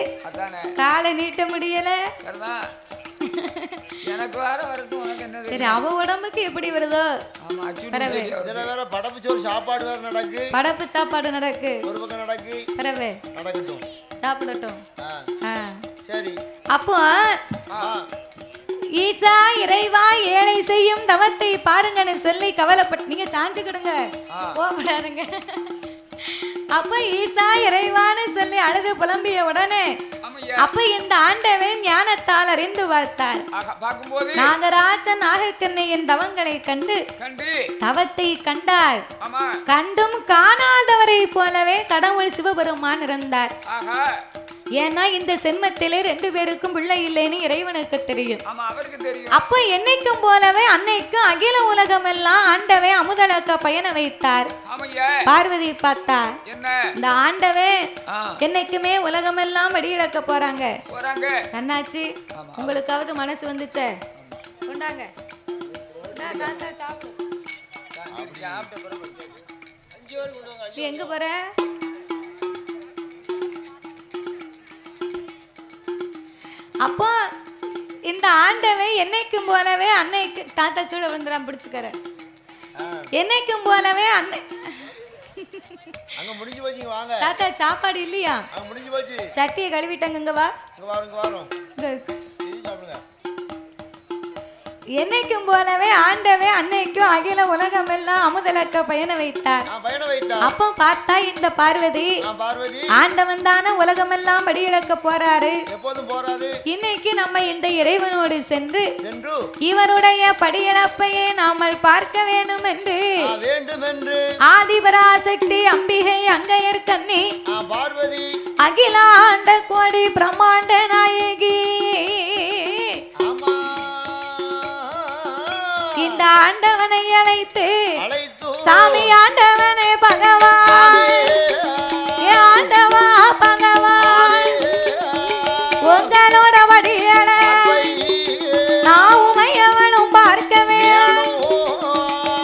Speaker 1: காலை நீட்ட முடியல. சரி, அவ உடம்புக்கு எப்படி வருதோ
Speaker 3: படப்பு சாப்பாடு நடக்கு,
Speaker 1: படப்பு சாப்பாடு நடக்கு,
Speaker 3: ஒரு பக்கம் நடக்கு,
Speaker 1: நடக்கட்டும். சாப்பிடட்டும்.
Speaker 3: சரி.
Speaker 1: அப்போ ஈசா இறைவா ஏழை செய்யும் தவத்தை பாருங்கன்னு சொல்லி கவலைப்பட்டு நீங்க சாஞ்சுக்கிடுங்க, கோபப்படாதுங்க. அப்ப ஈசா இறைவான்னு சொல்லி அழுது புலம்பிய உடனே அப்ப இந்த ஆண்டவன் ஞானத்தால் அறிந்து பார்த்தார். நாகராஜன் நாகக்கண்ணையின் தவங்களை கண்டு தவத்தை கண்டார். கண்டும் காணாதவரை போலவே கடவுள் சிவபெருமான் இருந்தார். ஏன்னா இந்த சென்மத்திலே 2 பேருக்கும் பிள்ளை இல்லைன்னு இறைவனுக்கு தெரியும். அப்ப என்னைக்கும் போலவே அன்னைக்கும் அகில உலகம் எல்லாம் ஆண்டவே அமுதலக்க பயண வைத்தார். பார்வதி பார்த்தா இந்த ஆண்டவே என்னைக்குமே உலகம் எல்லாம் வெடியிழக்க போறாங்க. அண்ணாச்சி உங்களுக்காவது மனசு வந்துச்சே, கொண்டாங்க எங்க போற? அப்போ இந்த ஆண்டவை என்னைக்கும் போலவே அன்னைக்கு தாத்தா கீழே விழுந்துடாம பிடிச்சுக்கிற என்னைக்கும் போலவே அன்னை
Speaker 3: அங்க முடிஞ்சு போச்சு. வாங்க
Speaker 1: தாத்தா, சாப்பாடு இல்லையா?
Speaker 3: அங்க முடிஞ்சு போச்சு.
Speaker 1: சட்டியை கழுவிட்டாங்க. இங்க வா,
Speaker 3: இங்க வாரோம். சாப்பிடுங்க.
Speaker 1: என்னைக்கும் போலவே ஆண்டவே அன்னைக்கும் அகில உலகம் எல்லாம் அமுதலக்க பயண வைத்தார். அப்போ பார்த்தா இந்த பார்வதி ஆண்டவன் தானே உலகம் எல்லாம் படியிழக்க போறாரு. இன்னைக்கு நம்ம இந்த இறைவனோடு சென்று இவருடைய படியிழப்பையே நாமல் பார்க்க வேண்டும் என்று ஆதிபராசக்தி அம்பிகை அங்கையர் கண்ணி பார்வதி அகில ஆண்ட கோடி பிரம்மாண்ட நாயகி இந்த ஆண்டவனை அழைத்து சாமி ஆண்டவனே பகவான், ஆண்டவா பகவான், உங்களோட வடிகளை நான் உமையவனும் பார்க்கவே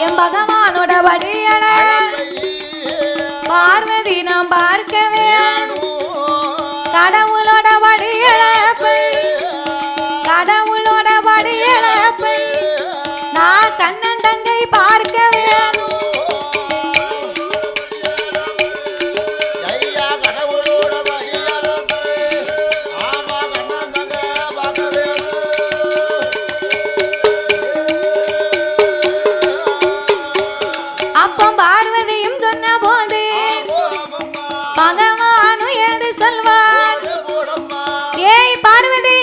Speaker 1: என் பகவானோட வடிகளை பார்வதி நாம் பார்க்கவே கடவுளோட வடிகளை கடவுளோட வடிகளை நான் கண்ணன் தங்கை பார்க்க வேணும். அப்ப பார்வதியும் சொன்ன போது பகவானு ஏது சொல்வார்? ஏய் பார்வதி,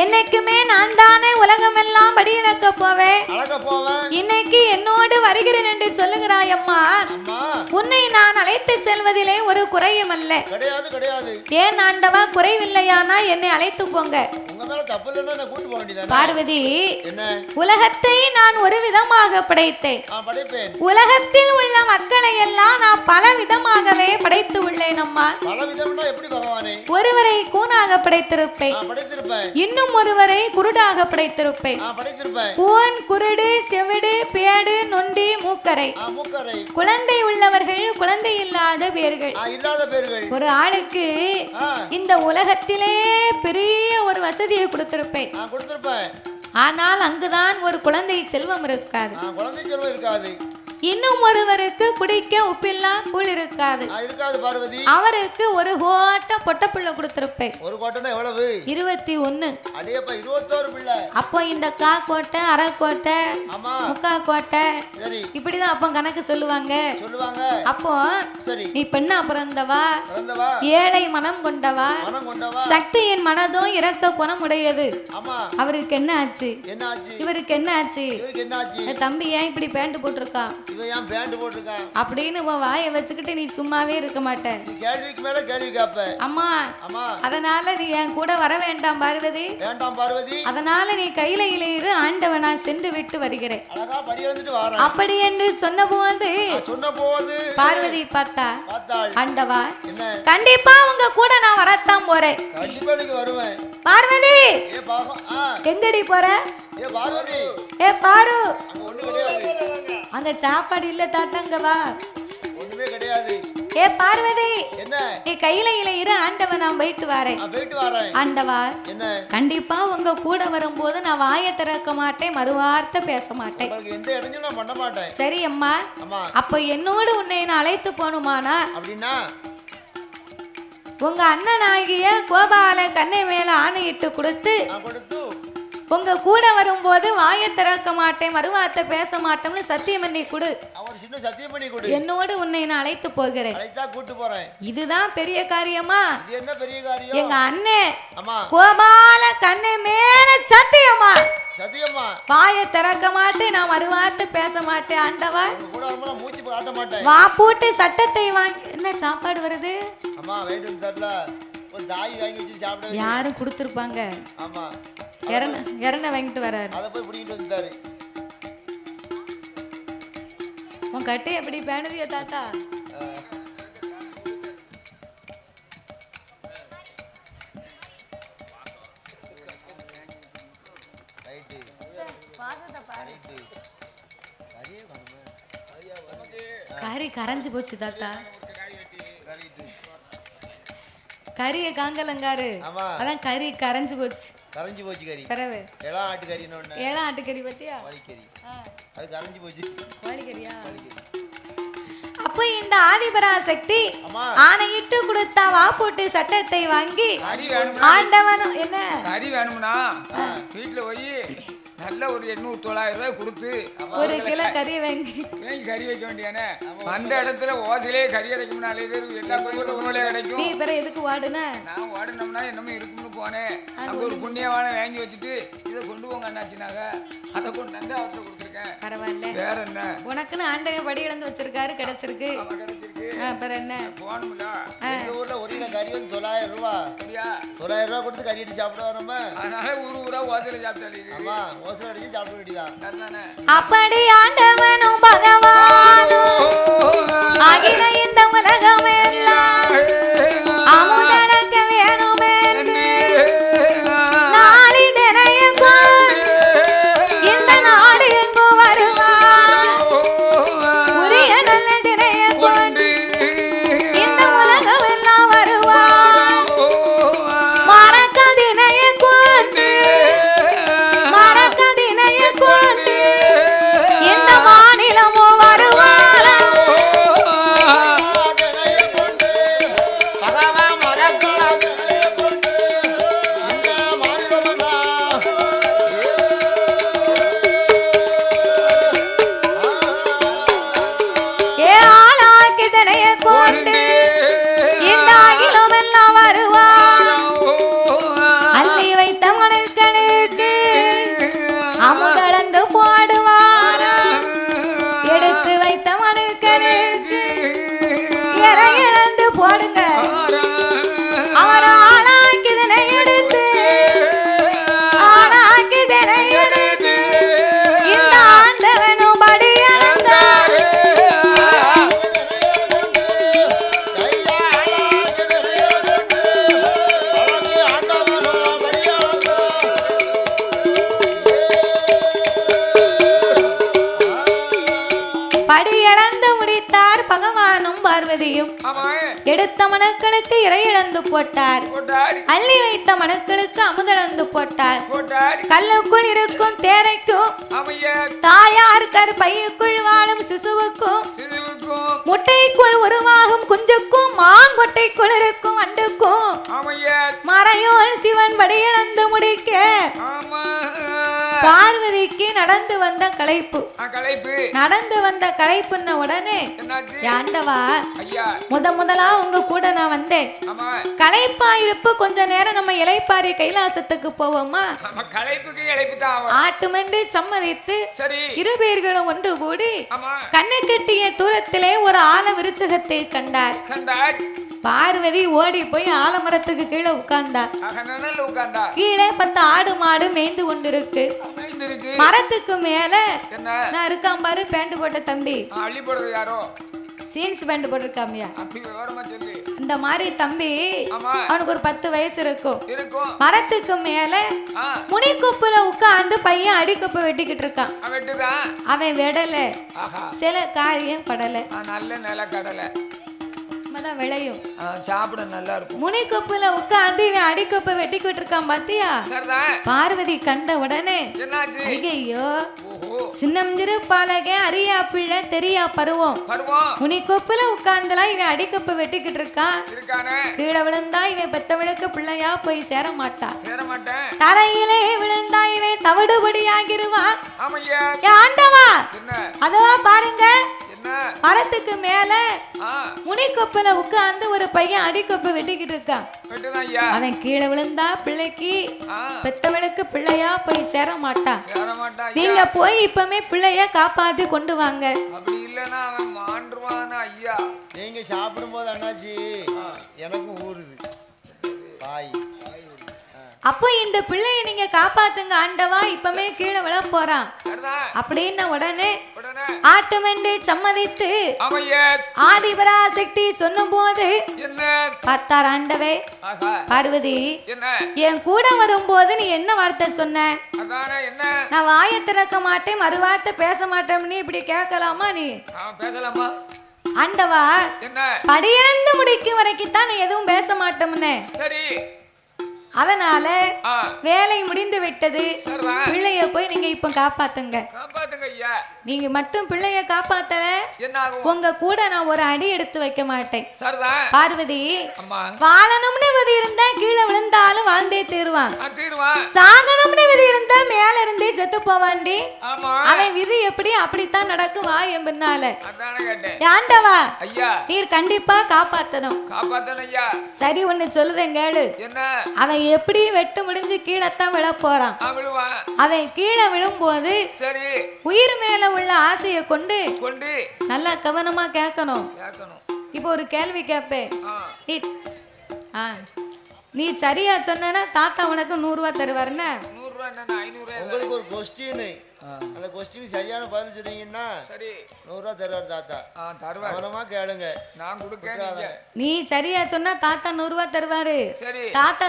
Speaker 1: என்னைக்குமே நான் தானே உலகம் எல்லாம் படியிழக்க போவேன். இன்னைக்கு என்னோடு வருகிறேன் என்று சொல்லுகிறாய் அம்மா. உன்னை நான் அழைத்து செல்வதிலே ஒரு குறையும் அல்ல. ஏன் ஆண்டவா, குறைவில்லையானா என்னை அழைத்து போங்க. பார்வதி, உலகத்தை நான் ஒரு விதமாக படைத்தேன். உலகத்தில் உள்ள மக்களை எல்லாம் நான் பல விதமாகவே படைத்து உள்ளேன் அம்மா. ஒருவரை கூனாக படைத்திருப்பேன், இன்னும் ஒருவரை குருடாக படைத்திருப்பேன். கூன், குருடு, செவிடு, பேடு, நொண்டி, மூக்கரை. குழந்தை உள்ளவர்கள், குழந்தை இல்லாத பேர்கள். ஒரு ஆளுக்கு இந்த உலகத்திலே பெரிய ஒரு வசதியை கொடுத்திருப்பேன். ஆனால் அங்குதான் ஒரு குழந்தை செல்வம் இருக்காது. இன்னும் ஒருவருக்கு குடிக்க உப்பில்லா கூழ் இருக்காது. அவருக்கு ஒரு கோட்டை பொட்டப்புள்ள கொடுத்திருப்பேன். ஒரு கோட்டை எவ்வளவு? 21. அடேப்பா, 21 பிள்ளை. அப்போ இந்த கா கோட்டை, அரை கோட்டை, முக்கா கோட்டை, இப்படிதான் அப்போ கணக்கு சொல்லுவாங்க. அப்போ நீ பெண்ணா பிறந்தவா, ஏழை மனம் கொண்டவா, சக்தியின் மனதும் இறக்க குணம் உடையது. அவருக்கு என்ன ஆச்சு? இவருக்கு என்ன ஆச்சு? தம்பி ஏன் இப்படி பேண்ட் போட்டிருக்கான் அப்படின்னு வாயை வச்சுக்கிட்டு நீ சும்மாவே இருக்க மாட்ட. கேள்விக்கு மேல கேள்வி கேப்ப. அம்மா, அதனால நீ என் கூட வர வேண்டாம் பார்வதி. அதனால நீ கையில இரு, ஆண்டவன் நான் சென்று விட்டு வருகிறேன் அப்படி என்று சொன்ன போது பார்வதி பார்த்தா, ஆண்டவா கண்டிப்பா உங்க கூட நான் வரத்தான் போறேன். பார்வதி எங்கடி போற? ஏ பாரு, அங்க சாப்பாடு இல்ல தாத்தாங்க, வா. ஏ பார்வதி, நீ கையில இரு, ஆண்டவன் நான் போயிட்டு வரேன். ஆண்டவா கண்டிப்பா உங்க கூட வரும்போது நான் வாயை திறக்க மாட்டேன், மறுவார்த்தை பேச மாட்டேன். சரி அம்மா, அப்ப என்னோடு உன்னை நான் அழைத்து போனுமானா உங்க அண்ணனாகிய கோபால கண்ணை மேல ஆணையிட்டு கொடுத்து உங்க கூட வரும்போது வாயை திறக்க மாட்டேன், மறுவார்த்தை பேச மாட்டேன்னு சத்தியம் பண்ணி கொடு. என்னோடு உன்னை நான் அழைத்து போகிறேன். இதுதான் பெரிய காரியமா? எங்க அண்ணன் கோபால கண்ணை மேல சத்தியமா வாயை திறக்க மாட்டேன், நான் மறுவார்த்தை பேச மாட்டேன். ஆண்டவா வா பூட்டு சட்டத்தை வாங்கி. என்ன சாப்பாடு வருது? யாரும் கொடுத்துருப்பாங்க. இறன வாங்கிட்டு வராரு. உன் கட்டை எப்படி பேணுதியோ தாத்தா? கறி கரைஞ்சு போச்சு தாத்தா. கறிய காங்கலங்காரு, அதான் கறி கரைஞ்சு போச்சு. கறி கரவே ஏழாம் ஆட்டுக்கறி பத்தியா? அது கரைஞ்சு போச்சு. வாடிக்கறியா? அப்ப இந்த ஆதிபராசக்தி ஆணையிட்டு கொடுத்தா வா போட்டு சட்டத்தை வாங்கி ஆண்டவனும் என்ன
Speaker 2: கறி வேணும்னா வீட்டுல போய் நல்ல ஒரு 800-900 ரூபாய் கொடுத்து
Speaker 1: ஒரு கிலோ கறி வாங்கி
Speaker 2: கறி வைக்க வேண்டியானே. அந்த இடத்துல ஓசிலே கறி அடைக்கும். எல்லா கிடைக்கும்.
Speaker 1: நீ பிற எதுக்கு வாடுன?
Speaker 2: நான் வாடினோம்னா என்னமோ இருக்குன்னு போனேன். அங்க ஒரு புண்ணியவான வாங்கி வச்சுட்டு இதை கொண்டு போங்க அண்ணாச்சினாங்க. அதை கொண்டு வந்து அவர்கிட்ட கொடுத்துருக்கேன்.
Speaker 1: பரவாயில்ல.
Speaker 2: வேற என்ன
Speaker 1: உனக்குன்னு ஆண்டவன் படி இழந்து வச்சிருக்காரு, கிடைச்சிருக்கு. அப்புறம் என்ன
Speaker 2: போகணும்ல?
Speaker 3: எங்க ஊர்ல ஒரு கிலோ கறி வந்து 900 ரூபாய். 900 ரூபாய் கொடுத்து கறி அடிச்சு சாப்பிடுவோம் நம்ம.
Speaker 2: அதனால ஊரா ஓசில சாப்பிட்டாலே
Speaker 1: அப்படி ஆண்டவனும் பகவானும் அகில இந்த உலகம் எல்லாம் அமுதளக்க வேணுமே நாளிதனைய இந்த நாடு எங்கு வருவார் உரிய நல்ல தினைய கொண்டு இந்த உலகம் எல்லாம் வருவார் மறக்க தினைய கொண்டு இந்த மாநிலமும் வருவாரா ஏ ஆளாக்கி தினைய கொண்டு இந்த அகிலம் எல்லாம் வருவார் அள்ளி வைத்த மனுக்களுக்கு அமுதளந்து போடுவார் எடுத்து வைத்த மனுக்களுக்கு இறந்து போடுங்க. அவர் ஆளாக்கிதனை எடுத்து ஆளாக்கிதனை எடுத்து இந்த ஆண்டவனும் படி இழந்தார். படி இழந்து முடித்தார் பகவானும் பார்வதியும். எடுத்த மனுக்களுக்கு இறை இழந்து போட்டார், அள்ளி வைத்த மனுக்களுக்கு அமுதளந்து போட்டார். கல்லுக்குள் இருக்கும் தேரைக்கும் தாயார் கற்பைக்குள் வாழும் சிசுவுக்கும் முட்டைக்குள் உருவாகும் குஞ்சுக்கும் மாங்கொட்டைக்குள் இருக்கும் அண்டுக்கும் மறையோன் சிவன் படி இழந்து முடிக்க பார்வதிக்கு நடந்து வந்த களைப்பு. நடந்து வந்த களைப்புன்ன உடனே ஆண்டவா முதலா உங்க கூட நான் வந்தேன். களைப்பா இருப்பு கொஞ்ச நேரம் நம்ம இளைப்பாரி கைலாசத்துக்கு போவோமா? ஆட்டுமென்று சம்மதித்து இரு பேர்களும் ஒன்று கூடி கண்ணை கட்டிய தூரத்திலே ஒரு ஆல விருச்சகத்தை கண்டார். பார்வதி ஓடி போய் ஆலமரத்துக்கு கீழே உட்கார்ந்தார். கீழே 10 ஆடு மாடு மேய்ந்து கொண்டிருக்கு. மரத்துக்கு மேல நான் இருக்கான் பாரு, பேண்ட் போட்ட தம்பி, ஜீன்ஸ் பேண்ட் போட்டிருக்காமியா, இந்த மாதிரி தம்பி. அவனுக்கு ஒரு 10 வயசு இருக்கும். மரத்துக்கு மேல முனிக்குப்புல உட்கார்ந்து பையன் அடிக்கொப்பு வெட்டிக்கிட்டு இருக்கான். அவன் விடல, சில காரியம் படல. தான் விளையும்.
Speaker 2: சாப்பிட நல்லா இருக்கும்.
Speaker 1: முனிக்கொப்புல உட்கார்ந்து இவன் அடிக்கொப்பை வெட்டிக்கிட்டு இருக்கான் பாத்தியா? பார்வதி கண்ட உடனே ஐயோ சின்னஞ்சிறு பாலகே அரியா பிள்ளை தெரியா பருவம் முனிக்கொப்புல உட்கார்ந்தலாம் இவன் அடிக்கொப்பை வெட்டிக்கிட்டு இருக்கான். கீழே விழுந்தா இவன் பெத்தவளுக்கு பிள்ளையா போய் சேர மாட்டான். தரையிலே விழுந்தா இவன் தவிடுபடி ஆகிருவான். ஆண்டவா அதோ பாருங்க மரத்துக்கு மேல முனிக்கொப்புல உட்கார்ந்து ஒரு பையன் அடிக்கொப்பை வெட்டிக்கிட்டு இருக்கான். அவன் கீழே விழுந்தா பிள்ளைக்கு பெத்தவளுக்கு பிள்ளையா போய் சேர மாட்டான். நீங்க போய் இப்பமே பிள்ளைய காப்பாத்தி கொண்டு வாங்க.
Speaker 2: அப்படி இல்லனா அவன் மாண்டுவானா ஐயா?
Speaker 3: நீங்க சாப்பிடும் போது அண்ணாச்சி எனக்கு ஊறுது பாய்.
Speaker 1: அப்போ இந்த பிள்ளைய நீங்க காப்பாத்துங்க ஆண்டவா, இப்பமே கீழே விழ போறான் அப்படின்னு உடனே ஆட்டமென்று சம்மதித்து ஆதிபராசக்தி சொன்னும் போது பார்த்தார் ஆண்டவே. பார்வதி என் கூட வரும்போது நீ என்ன வார்த்தை சொன்ன? நான் வாயை திறக்க மாட்டேன் மறுவார்த்தை பேச மாட்டேன்னு இப்படி கேட்கலாமா? நீ
Speaker 2: பேசலாமா
Speaker 1: ஆண்டவா? படியிழந்து முடிக்கும் வரைக்கும் தான் நீ எதுவும் பேச மாட்டோம்னு. அதனால வேலை முடிந்து விட்டது. பிள்ளைய போய் நீங்க இப்ப காப்பாத்துங்க. நீங்க மட்டும் பிள்ளைய காப்பாத்தல உங்க கூட நான் ஒரு அடி எடுத்து வைக்க மாட்டேன். பார்வதி வாழணும்னு விதி இருந்தா கீழே விழுந்தாலும் வாழ்ந்தே தீருவான். சாகணும்னு விதி இருந்தா மேல இருந்தே செத்து போவாண்டி. அவன் விதி எப்படி அப்படித்தான் நடக்கும். வா என் பின்னால. ஆண்டவா நீர் கண்டிப்பா காப்பாத்தணும். சரி ஒண்ணு சொல்லுதேன் கேளு. அவன் எப்படி வெட்டு முடிஞ்சு கீழத்தான் விழ போறான். அவன் கீழே விழும்போது உயிர் மேல உள்ள ஆசையை கொண்டு நல்லா கவனமா கேட்கணும். இப்போ ஒரு கேள்வி கேட்பேன். நீ சரியா சொன்னா தாத்தா உனக்கு 100 ரூபாய் தருவாருன்னு.
Speaker 3: உங்களுக்கு ஒரு கொஸ்டின், அந்த கொஸ்டின் சரியான பதில் சொன்னீங்கன்னா 100 ரூபாய் தருவார் தாத்தா. கவனமா கேளுங்க.
Speaker 2: நான் கொடுக்க.
Speaker 1: நீ சரியா சொன்னா தாத்தா 100 ரூபாய் தருவாரு. தாத்தா